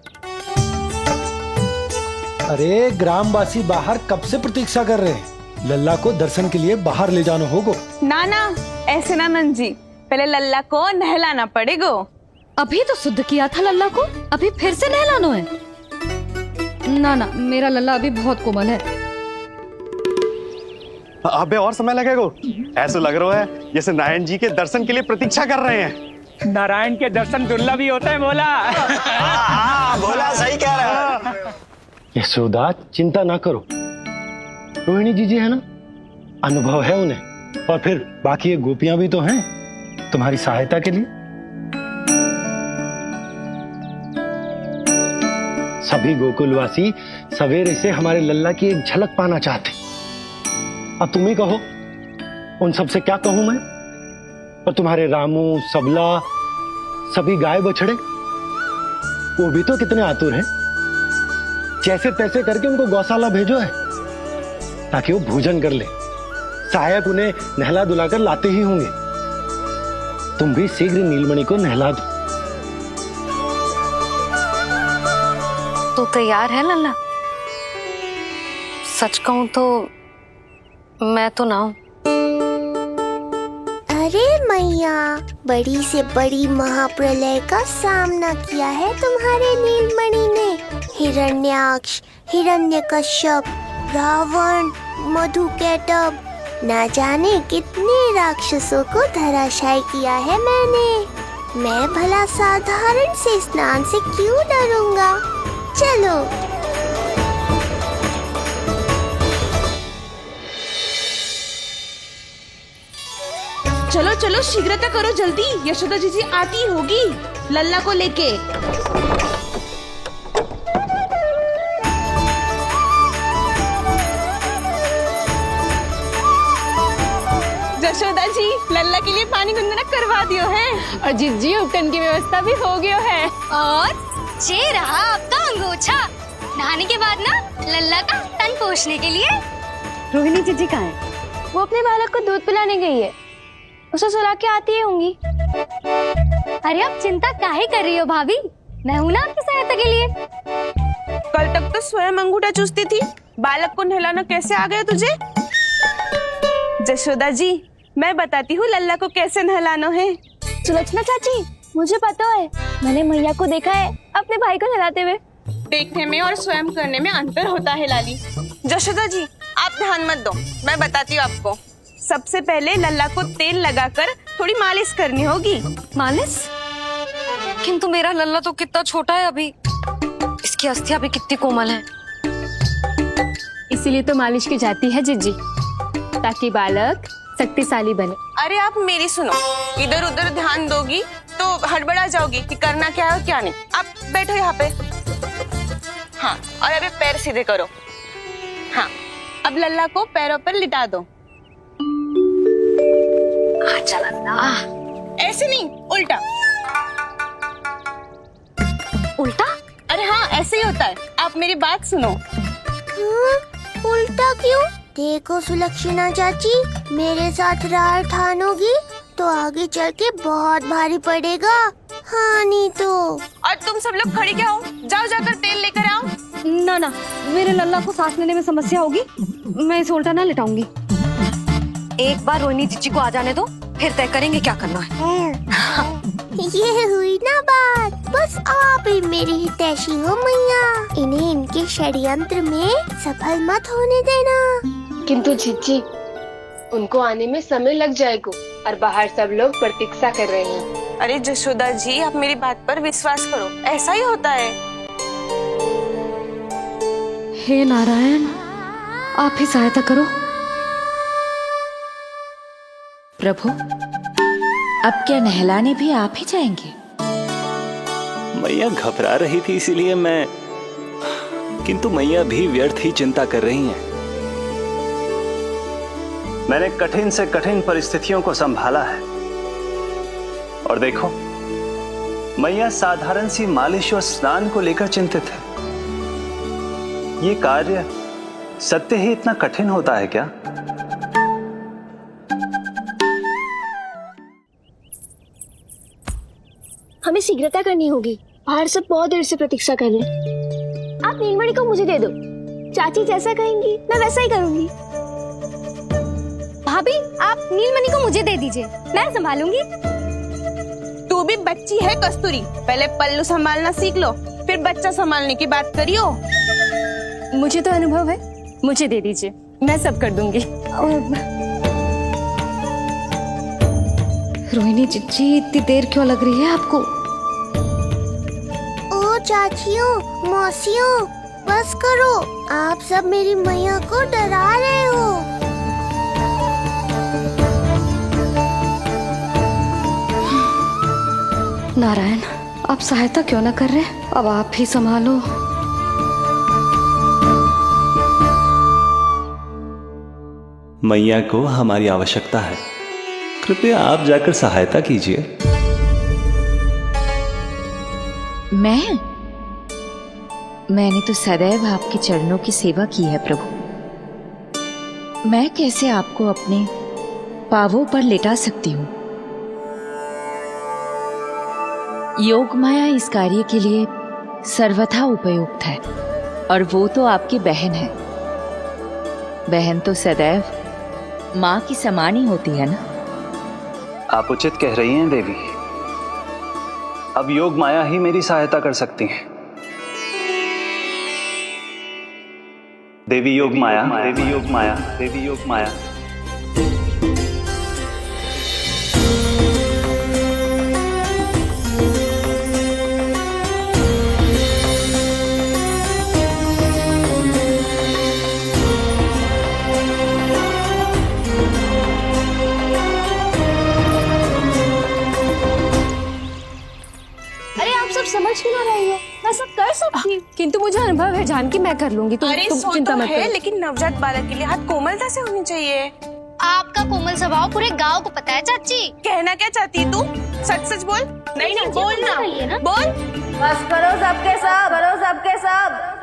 Speaker 8: अरे ग्रामवासी बाहर कब से प्रतीक्षा कर रहे हैं। लल्ला को दर्शन के लिए बाहर ले जाना होगा।
Speaker 12: ना ना, ऐसे ना नंजी, पहले लल्ला को नहलाना पड़ेगा।
Speaker 3: अभी तो शुद्ध किया था लल्ला को, अभी फिर से नहलाना है? ना ना, मेरा लल्ला अभी बहुत कोमल है।
Speaker 9: अबे और समय लगेगा। ऐसा लग रहा है जैसे नारायण जी के दर्शन के लिए प्रतीक्षा कर रहे हैं।
Speaker 4: नारायण के दर्शन दुर्लभ ही होता है बोला।
Speaker 9: बोला सही कह रहा है।
Speaker 2: यशोदा, चिंता ना करो। रोहिणी जी है ना, अनुभव है उन्हें, और फिर बाकी ये गोपियां भी तो हैं तुम्हारी सहायता के लिए। सभी गोकुलवासी सवेरे से हमारे लल्ला की एक झलक पाना चाहते। अब तुम ही कहो, उन सब से क्या कहूं मैं? और तुम्हारे रामू, सबला, सभी गाय बछड़े, वो भी तो कितने आतुर हैं। जैसे तैसे करके उनको गौशाला भेजो है ताकि वो भोजन कर ले। सहायक उन्हें नहला धुलाकर लाते ही होंगे। तुम भी शीघ्र नीलमणि को नहला दो।
Speaker 3: तो तैयार है लल्ला? सच कहूं तो मैं तो ना हूं।
Speaker 11: अरे मैया, बड़ी से बड़ी महाप्रलय का सामना किया है तुम्हारे नीलमणि ने। हिरण्याक्ष, हिरण्यकश्यप, रावण, मधुकैटभ, ना जाने कितने राक्षसों को धराशायी किया है मैंने। मैं भला साधारण से स्नान से क्यों डरूंगा? चलो।
Speaker 7: चलो चलो, शीघ्रता करो जल्दी, यशोदा जी आती होगी लल्ला को लेके।
Speaker 12: यशोदा जी, लल्ला के लिए पानी गुनगुना करवा दियो है, और जिज्जी उपटन की व्यवस्था भी हो गयो है।
Speaker 22: और ये रहा आपका अंगोछा, नहाने के बाद ना लल्ला का तन पोंछने के लिए।
Speaker 12: रोहिणी जिज्जी कहाँ है? वो अपने बालक को दूध पिलाने गई है, उसे सुला के आती होंगी।
Speaker 22: अरे आप चिंता काहे कर रही हो भाभी, मैं हूं ना आपकी सहायता के लिए।
Speaker 7: कल तक तो स्वयं अंगूठा चूसती थी, बालक को नहलाना कैसे आ गया तुझे? यशोदा जी, मैं बताती हूँ लल्ला को कैसे नहलाना है।
Speaker 12: सुलक्षणा चाची, मुझे पता है, मैंने मैया को देखा है अपने भाई को नहलाते हुए। देखने में और स्वयं करने में अंतर होता है लाली।
Speaker 7: यशोदा जी, आप ध्यान मत दो, मैं बताती हूँ आपको। सबसे पहले लल्ला को तेल लगाकर थोड़ी मालिश करनी होगी।
Speaker 3: मालिश? किंतु मेरा लल्ला तो कितना छोटा है अभी, इसकी अस्थियां भी कितनी कोमल हैं।
Speaker 12: इसीलिए तो मालिश की जाती है जिज्जी, ताकि बालक शक्तिशाली बने।
Speaker 7: अरे आप मेरी सुनो, इधर उधर ध्यान दोगी तो हड़बड़ा जाओगी कि करना क्या है और क्या नहीं। आप बैठो यहाँ पे। हाँ, और अभी पैर सीधे करो। हाँ, अब लल्ला को पैरों पर लिटा दो।
Speaker 3: चल अल्लाह।
Speaker 12: ऐसे नहीं, उल्टा।
Speaker 3: उल्टा?
Speaker 12: अरे हाँ, ऐसे ही होता है। आप मेरी बात सुनो।
Speaker 11: उल्टा क्यों? देखो सुलक्षणा चाची, मेरे साथ राह ठानोगी तो आगे चल के बहुत भारी पड़ेगा। हाँ नहीं तो।
Speaker 12: और तुम सब लोग खड़ी क्या हो? जाओ जाकर तेल लेकर आओ।
Speaker 3: ना ना, मेरे लल्ला को सांस लेने में समस्या होगी, मैं इसे उल्टा ना लिटाऊंगी। एक बार रोहिणी जीजी को आ जाने दो, फिर तय करेंगे क्या करना है।
Speaker 11: ये हुई ना बात। बस आप ही मेरी हितैषी हो मैया, इन्हें इनके षड्यंत्र में सफल मत होने देना।
Speaker 6: किंतु जीजी, उनको आने में समय लग जाएगा और बाहर सब लोग प्रतीक्षा कर रहे हैं।
Speaker 12: अरे जशोदा जी, आप मेरी बात पर विश्वास करो, ऐसा ही होता है।
Speaker 3: हे नारायण, आप ही सहायता करो।
Speaker 18: प्रभु, अब क्या नहलाने भी आप ही जाएंगे?
Speaker 20: मैया घबरा रही थी इसीलिए मैं, किंतु मैया भी व्यर्थ ही चिंता कर रही हैं। मैंने कठिन से कठिन परिस्थितियों को संभाला है और देखो, मैया साधारण सी मालिश और स्नान को लेकर चिंतित है। ये कार्य सत्य ही इतना कठिन होता है क्या?
Speaker 6: हमें शीघ्रता करनी होगी, बाहर सब बहुत देर से प्रतीक्षा कर रहे हैं। आप नीलमणि को मुझे दे दो, चाची जैसा कहेंगी मैं वैसा ही करूंगी।
Speaker 22: भाभी, आप नीलमणि को मुझे दे दीजिए, मैं संभालूंगी।
Speaker 12: तू भी बच्ची है कस्तूरी, पहले पल्लू संभालना सीख लो, फिर बच्चा संभालने की बात करियो।
Speaker 6: मुझे तो अनुभव है, मुझे दे दीजिए, मैं सब कर दूंगी।
Speaker 3: रोहिणी जीजी, इतनी देर क्यों लग रही है आपको?
Speaker 11: ओ चाचियों, मौसियों, बस करो, आप सब मेरी मैया को डरा रहे हो।
Speaker 3: नारायण, आप सहायता क्यों ना कर रहे? अब आप ही संभालो।
Speaker 20: मैया को हमारी आवश्यकता है, कृपया आप जाकर सहायता कीजिए।
Speaker 18: मैंने तो सदैव आपके चरणों की सेवा की है प्रभु। मैं कैसे आपको अपने पावों पर लेटा सकती हूँ? योग माया इस कार्य के लिए सर्वथा उपयुक्त है, और वो तो आपकी बहन है। बहन तो सदैव माँ की समान ही होती है ना।
Speaker 20: आप उचित कह रही हैं देवी, अब योग माया ही मेरी सहायता कर सकती हैं। देवी योग माया, देवी योग माया, देवी योग माया।
Speaker 6: समझ क्यों ना रही हो? मैं सब कर सकती हूँ, किंतु मुझे अनुभव है जानकी, मैं कर लूंगी। तुम चिंता मत करो।
Speaker 12: लेकिन नवजात बालक के लिए हाथ कोमलता से होनी चाहिए।
Speaker 22: आपका कोमल स्वभाव पूरे गांव को पता है चाची।
Speaker 12: कहना क्या चाहती है तू? सच सच बोल। नहीं बोल ना, बोल।
Speaker 7: बस करो सबके सब, करो सबके सब।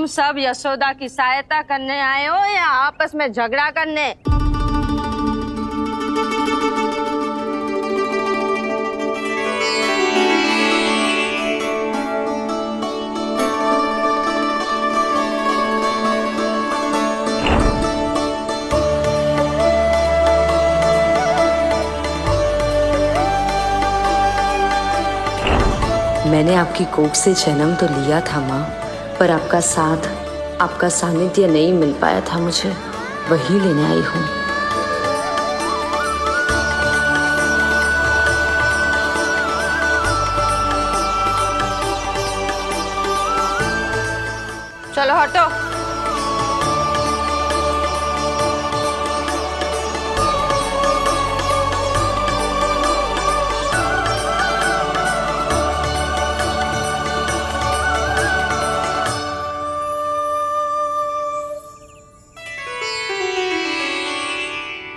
Speaker 10: सब यशोदा की सहायता करने आए हो या आपस में झगड़ा करने?
Speaker 23: मैंने आपकी कोख से जन्म तो लिया था माँ, पर आपका साथ, आपका सानिध्य नहीं मिल पाया था मुझे, वही लेने आई हूँ।
Speaker 10: चलो हटो।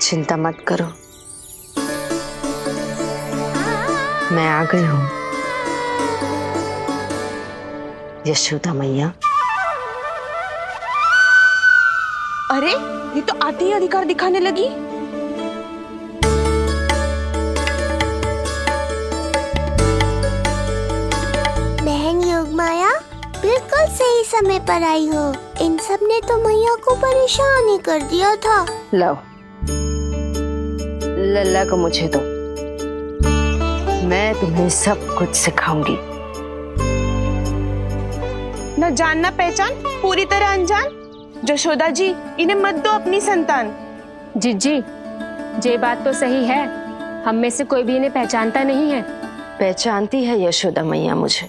Speaker 23: चिंता मत करो, मैं आ गई हूँ यशोदा मैया।
Speaker 12: अरे ये तो आते ही अधिकार दिखाने लगी।
Speaker 11: बहन योगमाया बिल्कुल सही समय पर आई हो। इन सब ने तो मैया को परेशान ही कर दिया था।
Speaker 23: लो लल्ला को मुझे दो, मैं तुम्हें सब कुछ सिखाऊंगी।
Speaker 12: न जान न पहचान, पूरी तरह अनजान। यशोदा जी, इन्हें मत दो अपनी संतान।
Speaker 1: जीजी, ये बात तो सही है, हम में से कोई भी इन्हें पहचानता नहीं है।
Speaker 23: पहचानती है यशोदा मैया मुझे।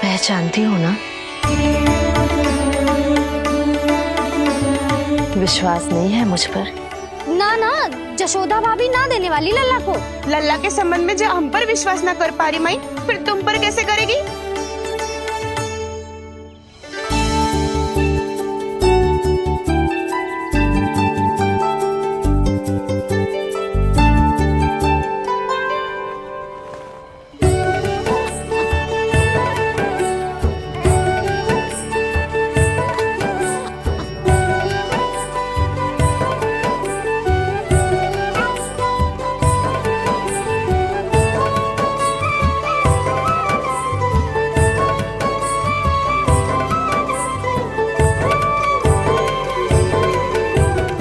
Speaker 23: पहचानती हो ना? विश्वास नहीं है मुझ पर?
Speaker 22: ना ना, यशोदा भाभी ना देने वाली लल्ला को।
Speaker 12: लल्ला के संबंध में जो हम पर विश्वास ना कर पा रही माई, फिर तुम पर कैसे करेगी?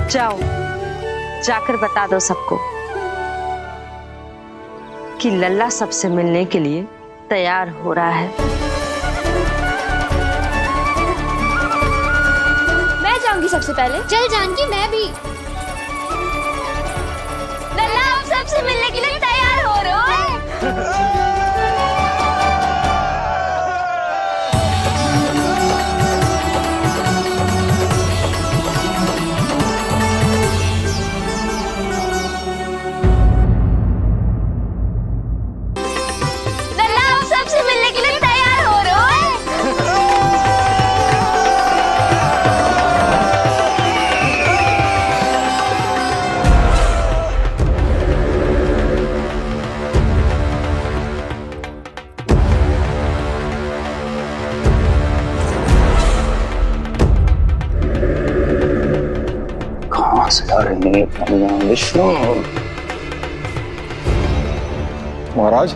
Speaker 23: जाओ, जाकर बता दो सबको कि लल्ला सबसे मिलने के लिए तैयार हो रहा है।
Speaker 12: मैं जाऊंगी सबसे पहले।
Speaker 22: चल जानकी, मैं भी।
Speaker 12: लल्ला आप सबसे मिलने के लिए तैयार हो रहे हो?
Speaker 5: विष्णु महाराज,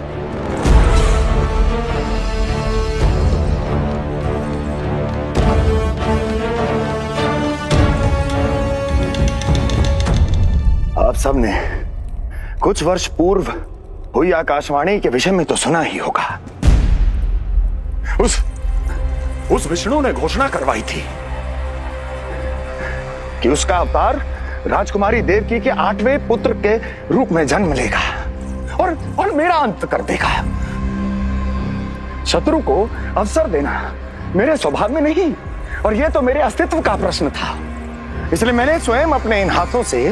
Speaker 5: आप सबने कुछ वर्ष पूर्व हुई आकाशवाणी के विषय में तो सुना ही होगा। उस विष्णु ने घोषणा करवाई थी कि उसका अवतार राजकुमारी देवकी के 8वें पुत्र के रूप में जन्म लेगा और मेरा अंत कर देगा। शत्रु को अवसर देना मेरे स्वभाव में नहीं, और यह तो मेरे अस्तित्व का प्रश्न था। इसलिए मैंने स्वयं अपने इन हाथों से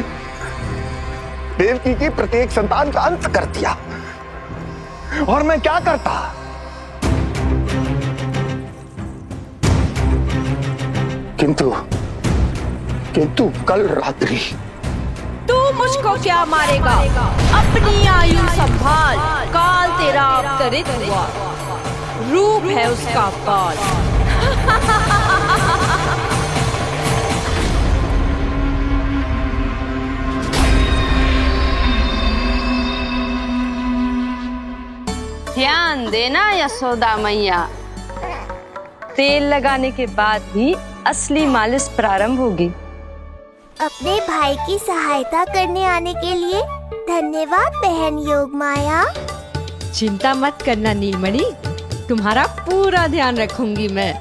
Speaker 5: देवकी की प्रत्येक संतान का अंत कर दिया। और मैं क्या करता? किंतु कल रात्रि
Speaker 7: तू मुझको क्या मारेगा? अपनी आयु संभाल, काल तेरा अवतरित हुआ, रूप है उसका काल।
Speaker 10: ध्यान देना यशोदा मैया, तेल लगाने के बाद ही असली मालिश प्रारंभ होगी।
Speaker 11: अपने भाई की सहायता करने आने के लिए धन्यवाद बहन योगमाया।
Speaker 7: चिंता मत करना नीलमणि, तुम्हारा पूरा ध्यान रखूंगी मैं।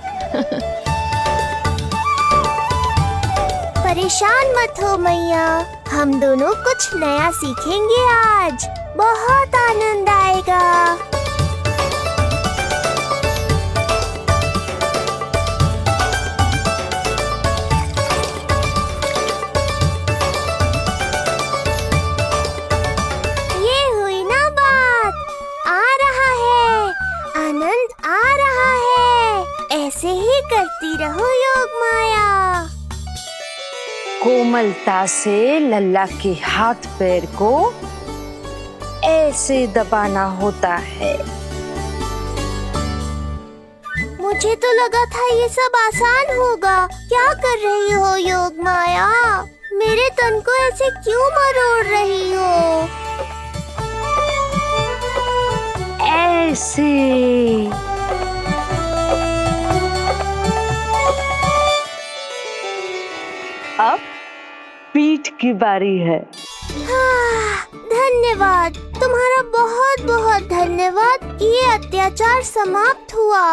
Speaker 11: परेशान मत हो मैया, हम दोनों कुछ नया सीखेंगे आज। बहुत आनंद आएगा। ये हुई ना बात। आ रहा है, आनंद आ रहा है। ऐसे ही करती रहो योग माया।
Speaker 7: कोमलता से लल्ला के हाथ पैर को ऐसे दबाना होता है।
Speaker 11: मुझे तो लगा था ये सब आसान होगा। क्या कर रही हो योग माया? मेरे तन को ऐसे क्यों मरोड़ रही हो?
Speaker 7: ऐसे अब पीठ की बारी है।
Speaker 11: धन्यवाद, तुम्हारा बहुत बहुत धन्यवाद। ये अत्याचार समाप्त हुआ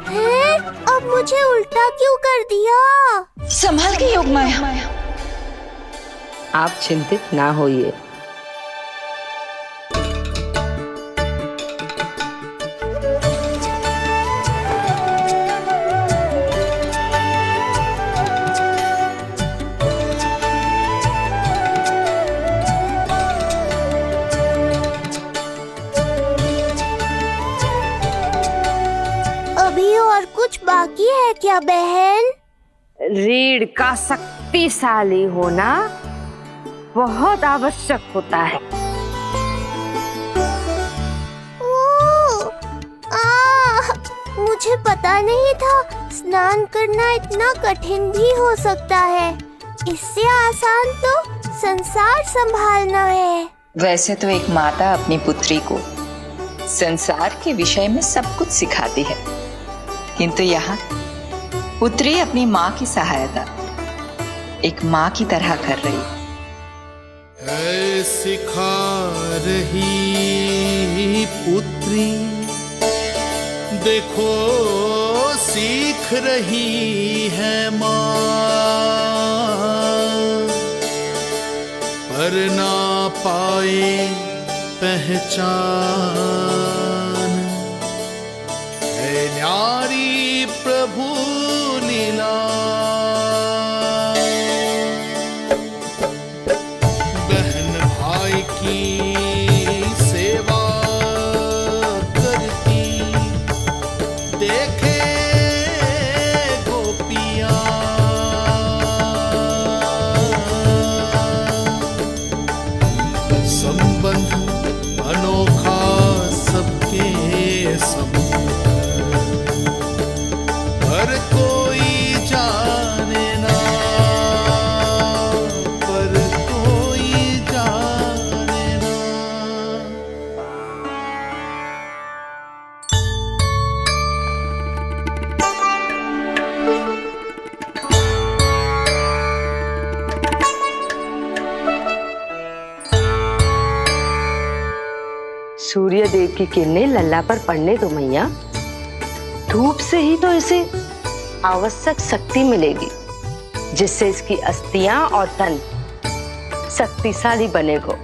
Speaker 11: है। अब मुझे उल्टा क्यों कर दिया?
Speaker 7: संभाल के योग माया। आप चिंतित ना होइए।
Speaker 11: अभी और कुछ बाकी है क्या बहन?
Speaker 7: रीढ़ का शक्तिशाली होना बहुत आवश्यक होता है।
Speaker 11: मुझे पता नहीं था स्नान करना इतना कठिन भी हो सकता है। इससे आसान तो संसार संभालना है।
Speaker 18: वैसे तो एक माता अपनी पुत्री को संसार के विषय में सब कुछ सिखाती है, किंतु यहाँ पुत्री अपनी माँ की सहायता एक माँ की तरह कर रही
Speaker 14: है। सिखा रही पुत्री, देखो सीख रही है माँ, पर ना पाए पहचान है न्यारी प्रभु लीला। बहन भाई की सेवा करती देखे गोपियाँ, संबंध अनोखा सबके सब, हर कोई जाने ना, पर कोई जाने ना।
Speaker 7: सूर्य देव की किरणें लल्ला पर पड़ने दो मैया। धूप से ही तो इसे आवश्यक शक्ति मिलेगी, जिससे इसकी अस्थियां और तन शक्तिशाली बनेगा।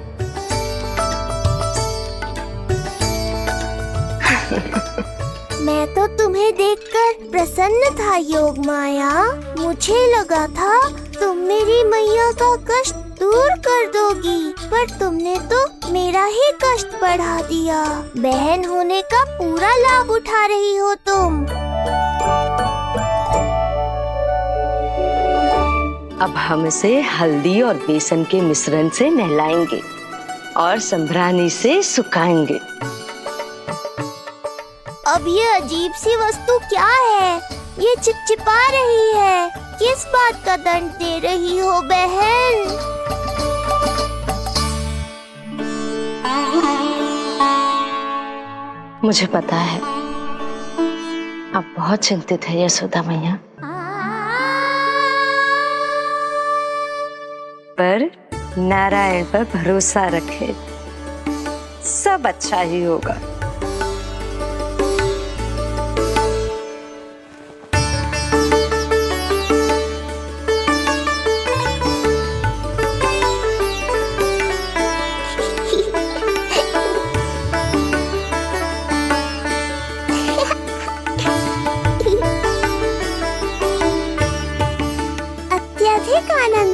Speaker 11: मैं तो तुम्हें देखकर प्रसन्न था योग माया। मुझे लगा था तुम मेरी मैया का कष्ट दूर कर दोगी, पर तुमने तो मेरा ही कष्ट बढ़ा दिया। बहन होने का पूरा लाभ उठा रही हो तुम।
Speaker 7: अब हम इसे हल्दी और बेसन के मिश्रण से नहलाएंगे और संभरानी से सुखाएंगे।
Speaker 11: अब ये अजीब सी वस्तु क्या है? ये चिपचिपा रही है। किस बात का दंड दे रही हो बहन?
Speaker 7: मुझे पता है आप बहुत चिंतित है यशोदा मैया, पर नारायण पर भरोसा रखे, सब अच्छा ही होगा।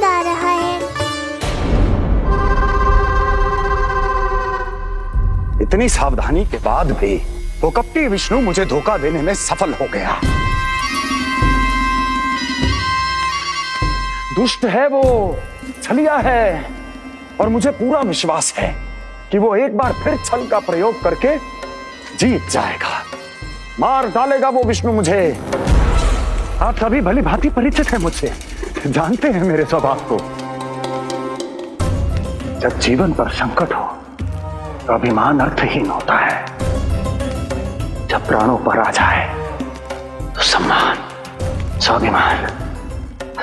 Speaker 11: आनंद आ रहा है।
Speaker 5: इतनी सावधानी के बाद भी वो कपटी विष्णु मुझे धोखा देने में सफल हो गया। दुष्ट है वो, छलिया है, और मुझे पूरा विश्वास है कि वो एक बार फिर छल का प्रयोग करके जीत जाएगा। मार डालेगा वो विष्णु मुझे। आप सभी भली भांति परिचित हैं मुझसे, जानते हैं मेरे स्वभाव को। जब जीवन पर संकट हो तो अभिमान अर्थहीन होता है, जब प्राणों पर आ जाए तो सम्मान, स्वाभिमान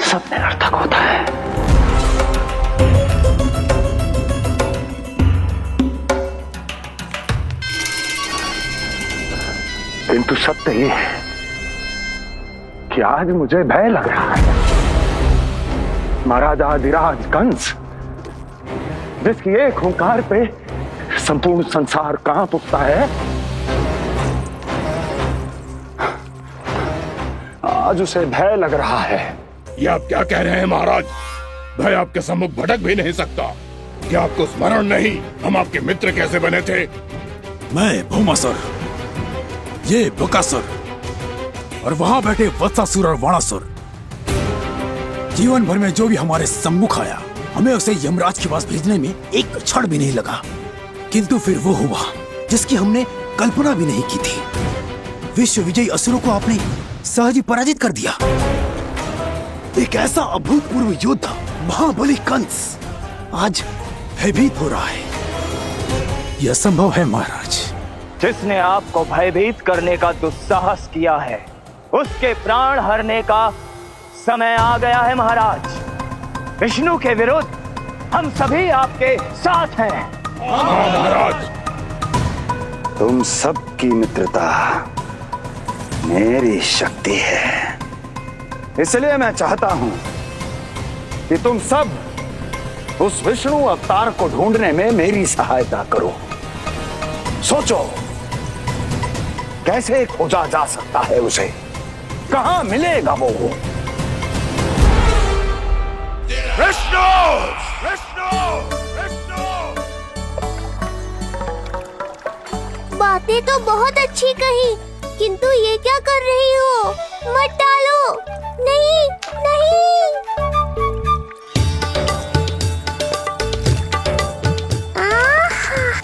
Speaker 5: सब निरर्थक होता है। किंतु सत्य ये है कि आज मुझे भय लग रहा है। महाराजाधिराज कंस, जिसकी एक हुंकार पे संपूर्ण संसार कांप उठता है, आज उसे भय लग रहा है।
Speaker 15: ये आप क्या कह रहे हैं महाराज? भय आपके सम्मुख भटक भी नहीं सकता। क्या आपको स्मरण नहीं हम आपके मित्र कैसे बने थे?
Speaker 16: मैं भौमासुर, ये बकासुर, और वहां बैठे वत्सासुर और वाणासुर। जीवन भर में जो भी हमारे सम्मुख आया, हमें उसे यमराज के पास भेजने में एक क्षण भी नहीं लगा। किंतु फिर वो हुआ जिसकी हमने कल्पना भी नहीं की थी। विश्व विजयी असुरों को आपने सहज ही पराजित कर दिया। एक ऐसा अभूतपूर्व योद्धा महाबली कंस आज भयभीत हो रहा है। यह संभव है महाराज।
Speaker 17: जिसने आपको भयभीत करने का दुस्साहस किया है, उसके प्राण हरने का समय आ गया है महाराज। विष्णु के विरुद्ध हम सभी आपके साथ हैं।
Speaker 15: महाराज,
Speaker 5: तुम सबकी मित्रता मेरी शक्ति है, इसलिए मैं चाहता हूं कि तुम सब उस विष्णु अवतार को ढूंढने में मेरी सहायता करो। सोचो कैसे खोजा जा सकता है उसे, कहां मिलेगा वो?
Speaker 15: विष्णु! विष्णु! विष्णु!
Speaker 11: बातें तो बहुत अच्छी कही, किंतु ये क्या कर रही हो? मत डालो। नहीं, नहीं।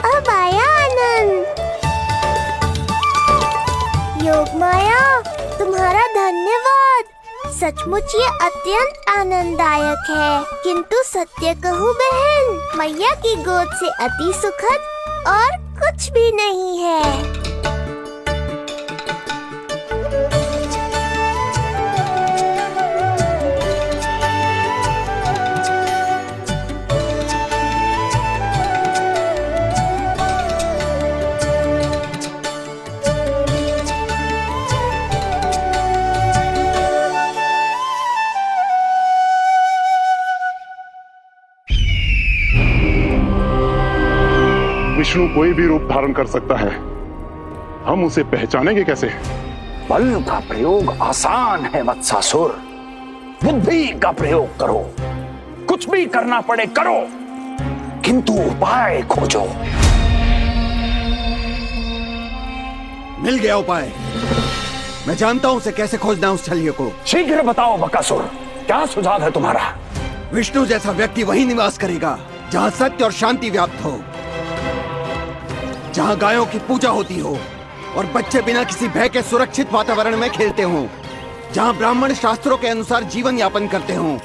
Speaker 11: अब आया आनंद। योग माया, तुम्हारा धन्यवाद। सचमुच ये अत्यंत आनंददायक है। किंतु सत्य कहूँ बहन, मैया की गोद से अति सुखद और कुछ भी नहीं है।
Speaker 15: विष्णु कोई भी रूप धारण कर सकता है, हम उसे पहचानेंगे कैसे?
Speaker 5: बल का प्रयोग आसान है वत्सासुर, बुद्धि का प्रयोग करो। कुछ भी करना पड़े करो, किंतु उपाय खोजो।
Speaker 16: मिल गया उपाय। मैं जानता हूं उसे कैसे खोजना उस छलिए को।
Speaker 5: शीघ्र बताओ बकासुर, क्या सुझाव है तुम्हारा?
Speaker 16: विष्णु जैसा व्यक्ति वहीं निवास करेगा जहां सत्य और शांति व्याप्त हो, जहां गायों की पूजा होती हो और बच्चे बिना किसी भय के सुरक्षित वातावरण में खेलते हों, जहां ब्राह्मण शास्त्रों के अनुसार जीवन यापन करते हों,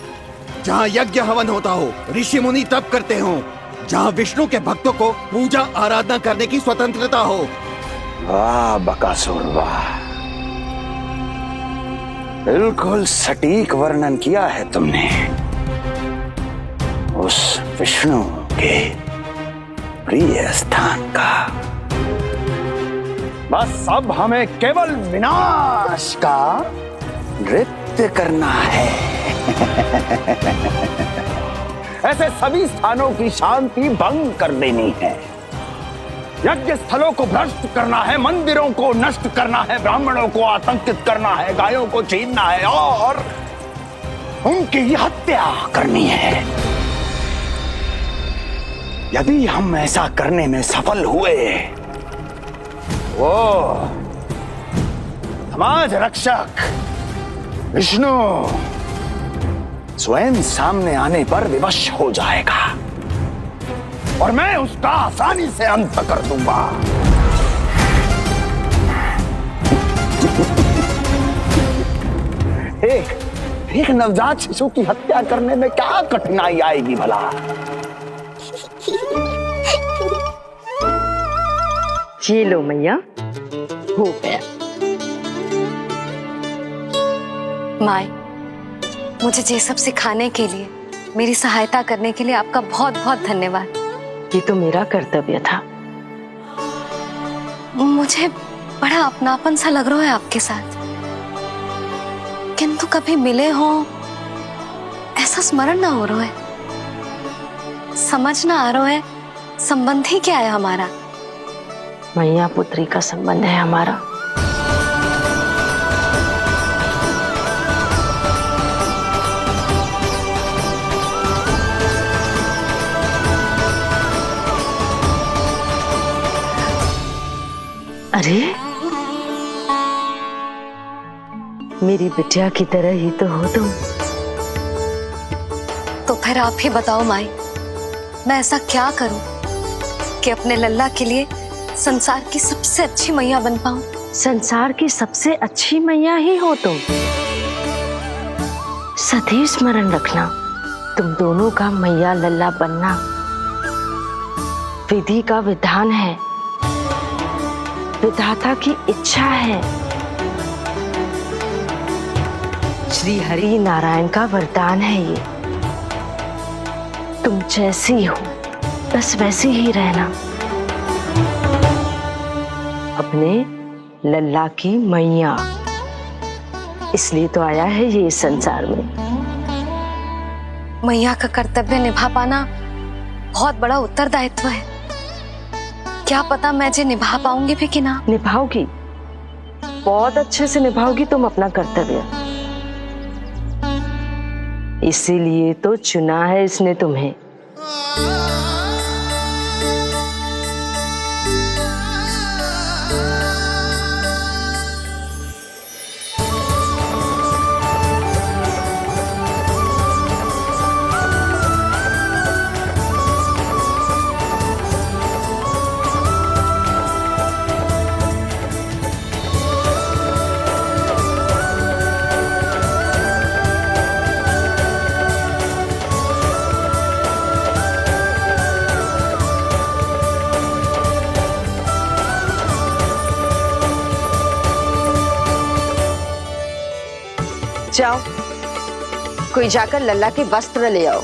Speaker 16: जहां यज्ञ हवन होता हो, ऋषि मुनि तप करते हों, जहां विष्णु के भक्तों को पूजा आराधना करने की स्वतंत्रता हो।
Speaker 5: वाह बकासुर वाह, बिल्कुल सटीक वर्णन किया है तुमने उस विष्णु के प्रिय स्थान का। बस अब हमें केवल विनाश का नृत्य करना है। ऐसे सभी स्थानों की शांति भंग कर देनी है, यज्ञ स्थलों को भ्रष्ट करना है, मंदिरों को नष्ट करना है, ब्राह्मणों को आतंकित करना है, गायों को छीनना है और उनकी हत्या करनी है। यदि हम ऐसा करने में सफल हुए, वो समाज रक्षक विष्णु स्वयं सामने आने पर विवश हो जाएगा और मैं उसका आसानी से अंत कर दूंगा। एक नवजात शिशु की हत्या करने में क्या कठिनाई आएगी भला?
Speaker 7: ये लो मैया, हो गया।
Speaker 3: माए, मुझे ये सब सिखाने के लिए, मेरी सहायता करने के लिए आपका बहुत बहुत धन्यवाद।
Speaker 7: ये तो मेरा कर्तव्य था।
Speaker 3: मुझे बड़ा अपनापन सा लग रहा है आपके साथ, किंतु कभी मिले हो ऐसा स्मरण ना हो रहा है, समझ ना आ रहा है संबंध ही क्या है हमारा।
Speaker 7: मैया पुत्री का संबंध है हमारा। अरे मेरी बिटिया की तरह ही तो हो तुम।
Speaker 3: तो फिर आप ही बताओ माई, मैं ऐसा क्या करूं कि अपने लल्ला के लिए संसार की सबसे अच्छी मैया बन पाऊं?
Speaker 7: संसार की सबसे अच्छी मैया ही हो तुम। सदैव स्मरण रखना, तुम दोनों का मैया लल्ला बनना विधि का विधान है, विधाता की इच्छा है, श्री हरि नारायण का वरदान है। ये तुम जैसी हो बस वैसी ही रहना, अपने लल्ला की मैया। इसलिए तो आया है ये इस संसार में।
Speaker 3: मैया का कर्तव्य निभा पाना बहुत बड़ा उत्तरदायित्व है। क्या पता मैं जे निभा पाऊंगी भी कि ना।
Speaker 7: निभाओगी, बहुत अच्छे से निभाओगी तुम अपना कर्तव्य। इसीलिए तो चुना है इसने तुम्हें। जाओ, कोई जाकर लल्ला के वस्त्र ले आओ।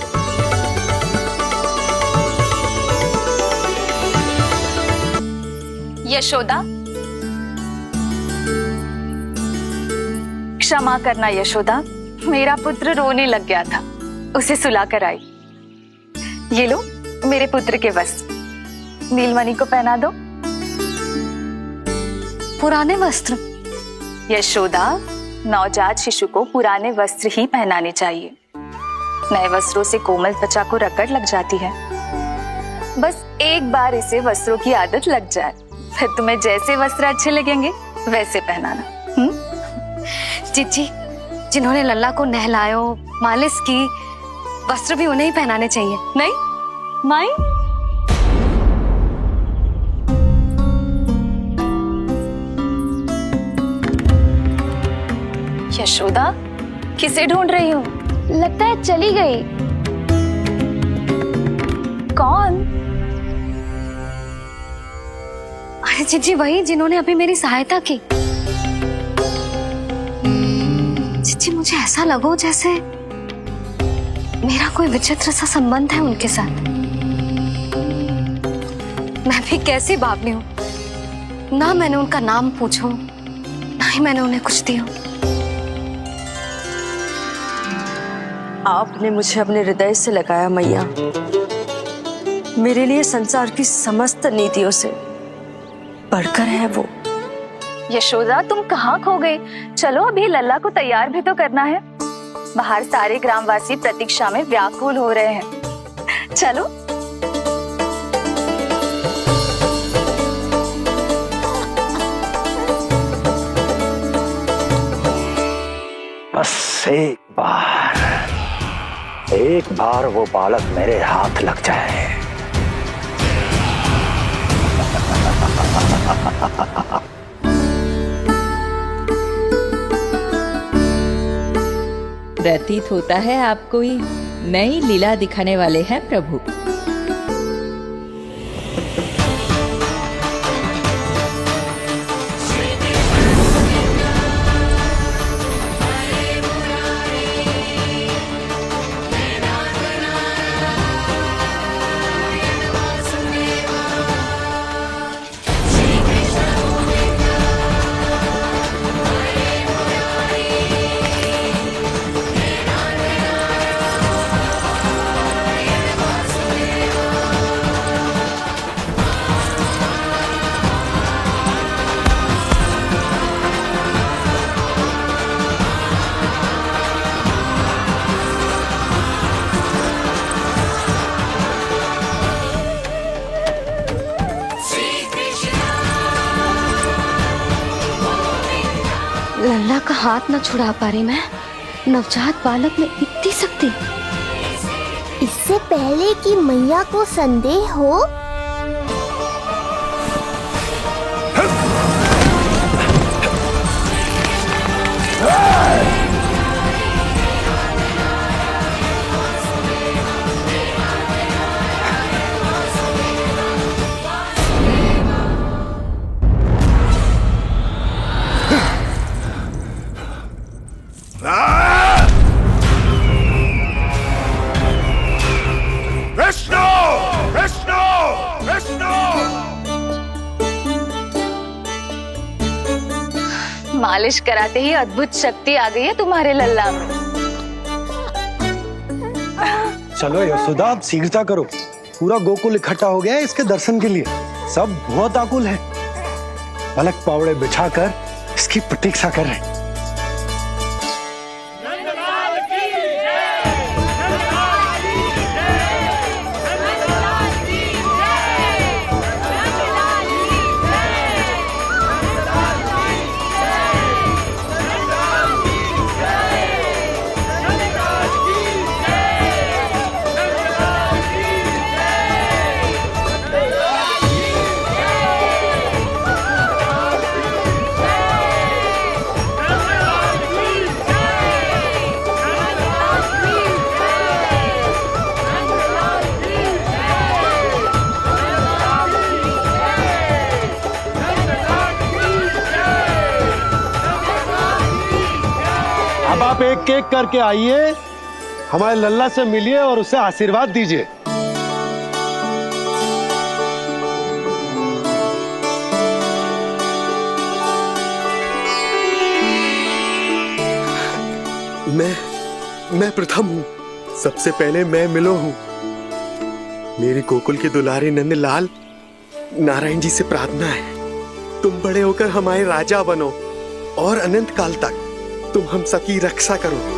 Speaker 12: यशोदा, क्षमा करना यशोदा, मेरा पुत्र रोने लग गया था, उसे सुला कर आई। ये लो मेरे पुत्र के वस्त्र, नीलमणि को पहना दो।
Speaker 3: पुराने वस्त्र?
Speaker 12: यशोदा, नवजात शिशु को पुराने वस्त्र ही पहनाने चाहिए। नए वस्त्रों से कोमल त्वचा को रगड़ लग जाती है। बस एक बार इसे वस्त्रों की आदत लग जाए, फिर तुम्हें जैसे वस्त्र अच्छे लगेंगे वैसे पहनाना।
Speaker 3: जीजी, जिन्होंने लल्ला को नहलायो, मालिश की, वस्त्र भी उन्हें ही पहनाने चाहिए, नहीं माई?
Speaker 12: यशोदा, किसे ढूंढ रही हो?
Speaker 6: लगता है चली गई।
Speaker 12: कौन?
Speaker 3: अरे जीजी, वही जिन्होंने अभी मेरी सहायता की। जीजी, मुझे ऐसा लगो जैसे मेरा कोई विचित्र सा संबंध है उनके साथ। मैं भी कैसी बावली हूँ, ना मैंने उनका नाम पूछो, ना ही मैंने उन्हें कुछ दिया।
Speaker 7: आपने मुझे अपने हृदय से लगाया मैया। मेरे लिए संसार की समस्त नीतियों से बढ़कर है वो।
Speaker 12: यशोदा, तुम कहाँ खो गई? चलो अभी लल्ला को तैयार भी तो करना है। बाहर सारे ग्रामवासी प्रतीक्षा में व्याकुल हो रहे हैं। चलो।
Speaker 5: बस एक बार वो बालक मेरे हाथ लग जाए।
Speaker 18: प्रतीत होता है आप कोई नई लीला दिखाने वाले हैं प्रभु।
Speaker 3: लल्ला का हाथ न छुड़ा पा रही मैं। नवजात बालक में इतनी शक्ति।
Speaker 11: इससे पहले कि मैया को संदेह हो,
Speaker 12: मालिश कराते ही अद्भुत शक्ति आ गई है तुम्हारे लल्ला में।
Speaker 8: चलो यशोदा, आप शीघ्रता करो। पूरा गोकुल इकट्ठा हो गया है इसके दर्शन के लिए। सब बहुत आकुल है। पलक पावड़े बिछाकर इसकी प्रतीक्षा कर रहे हैं। अब आप एक एक करके आइए, हमारे लल्ला से मिलिए और उसे आशीर्वाद दीजिए।
Speaker 13: मैं प्रथम हूँ। सबसे पहले मैं मिलो हूँ। मेरी गोकुल के दुलारे नंद लाल, नारायण जी से प्रार्थना है, तुम बड़े होकर हमारे राजा बनो और अनंत काल तक तुम हम सबकी रक्षा करो।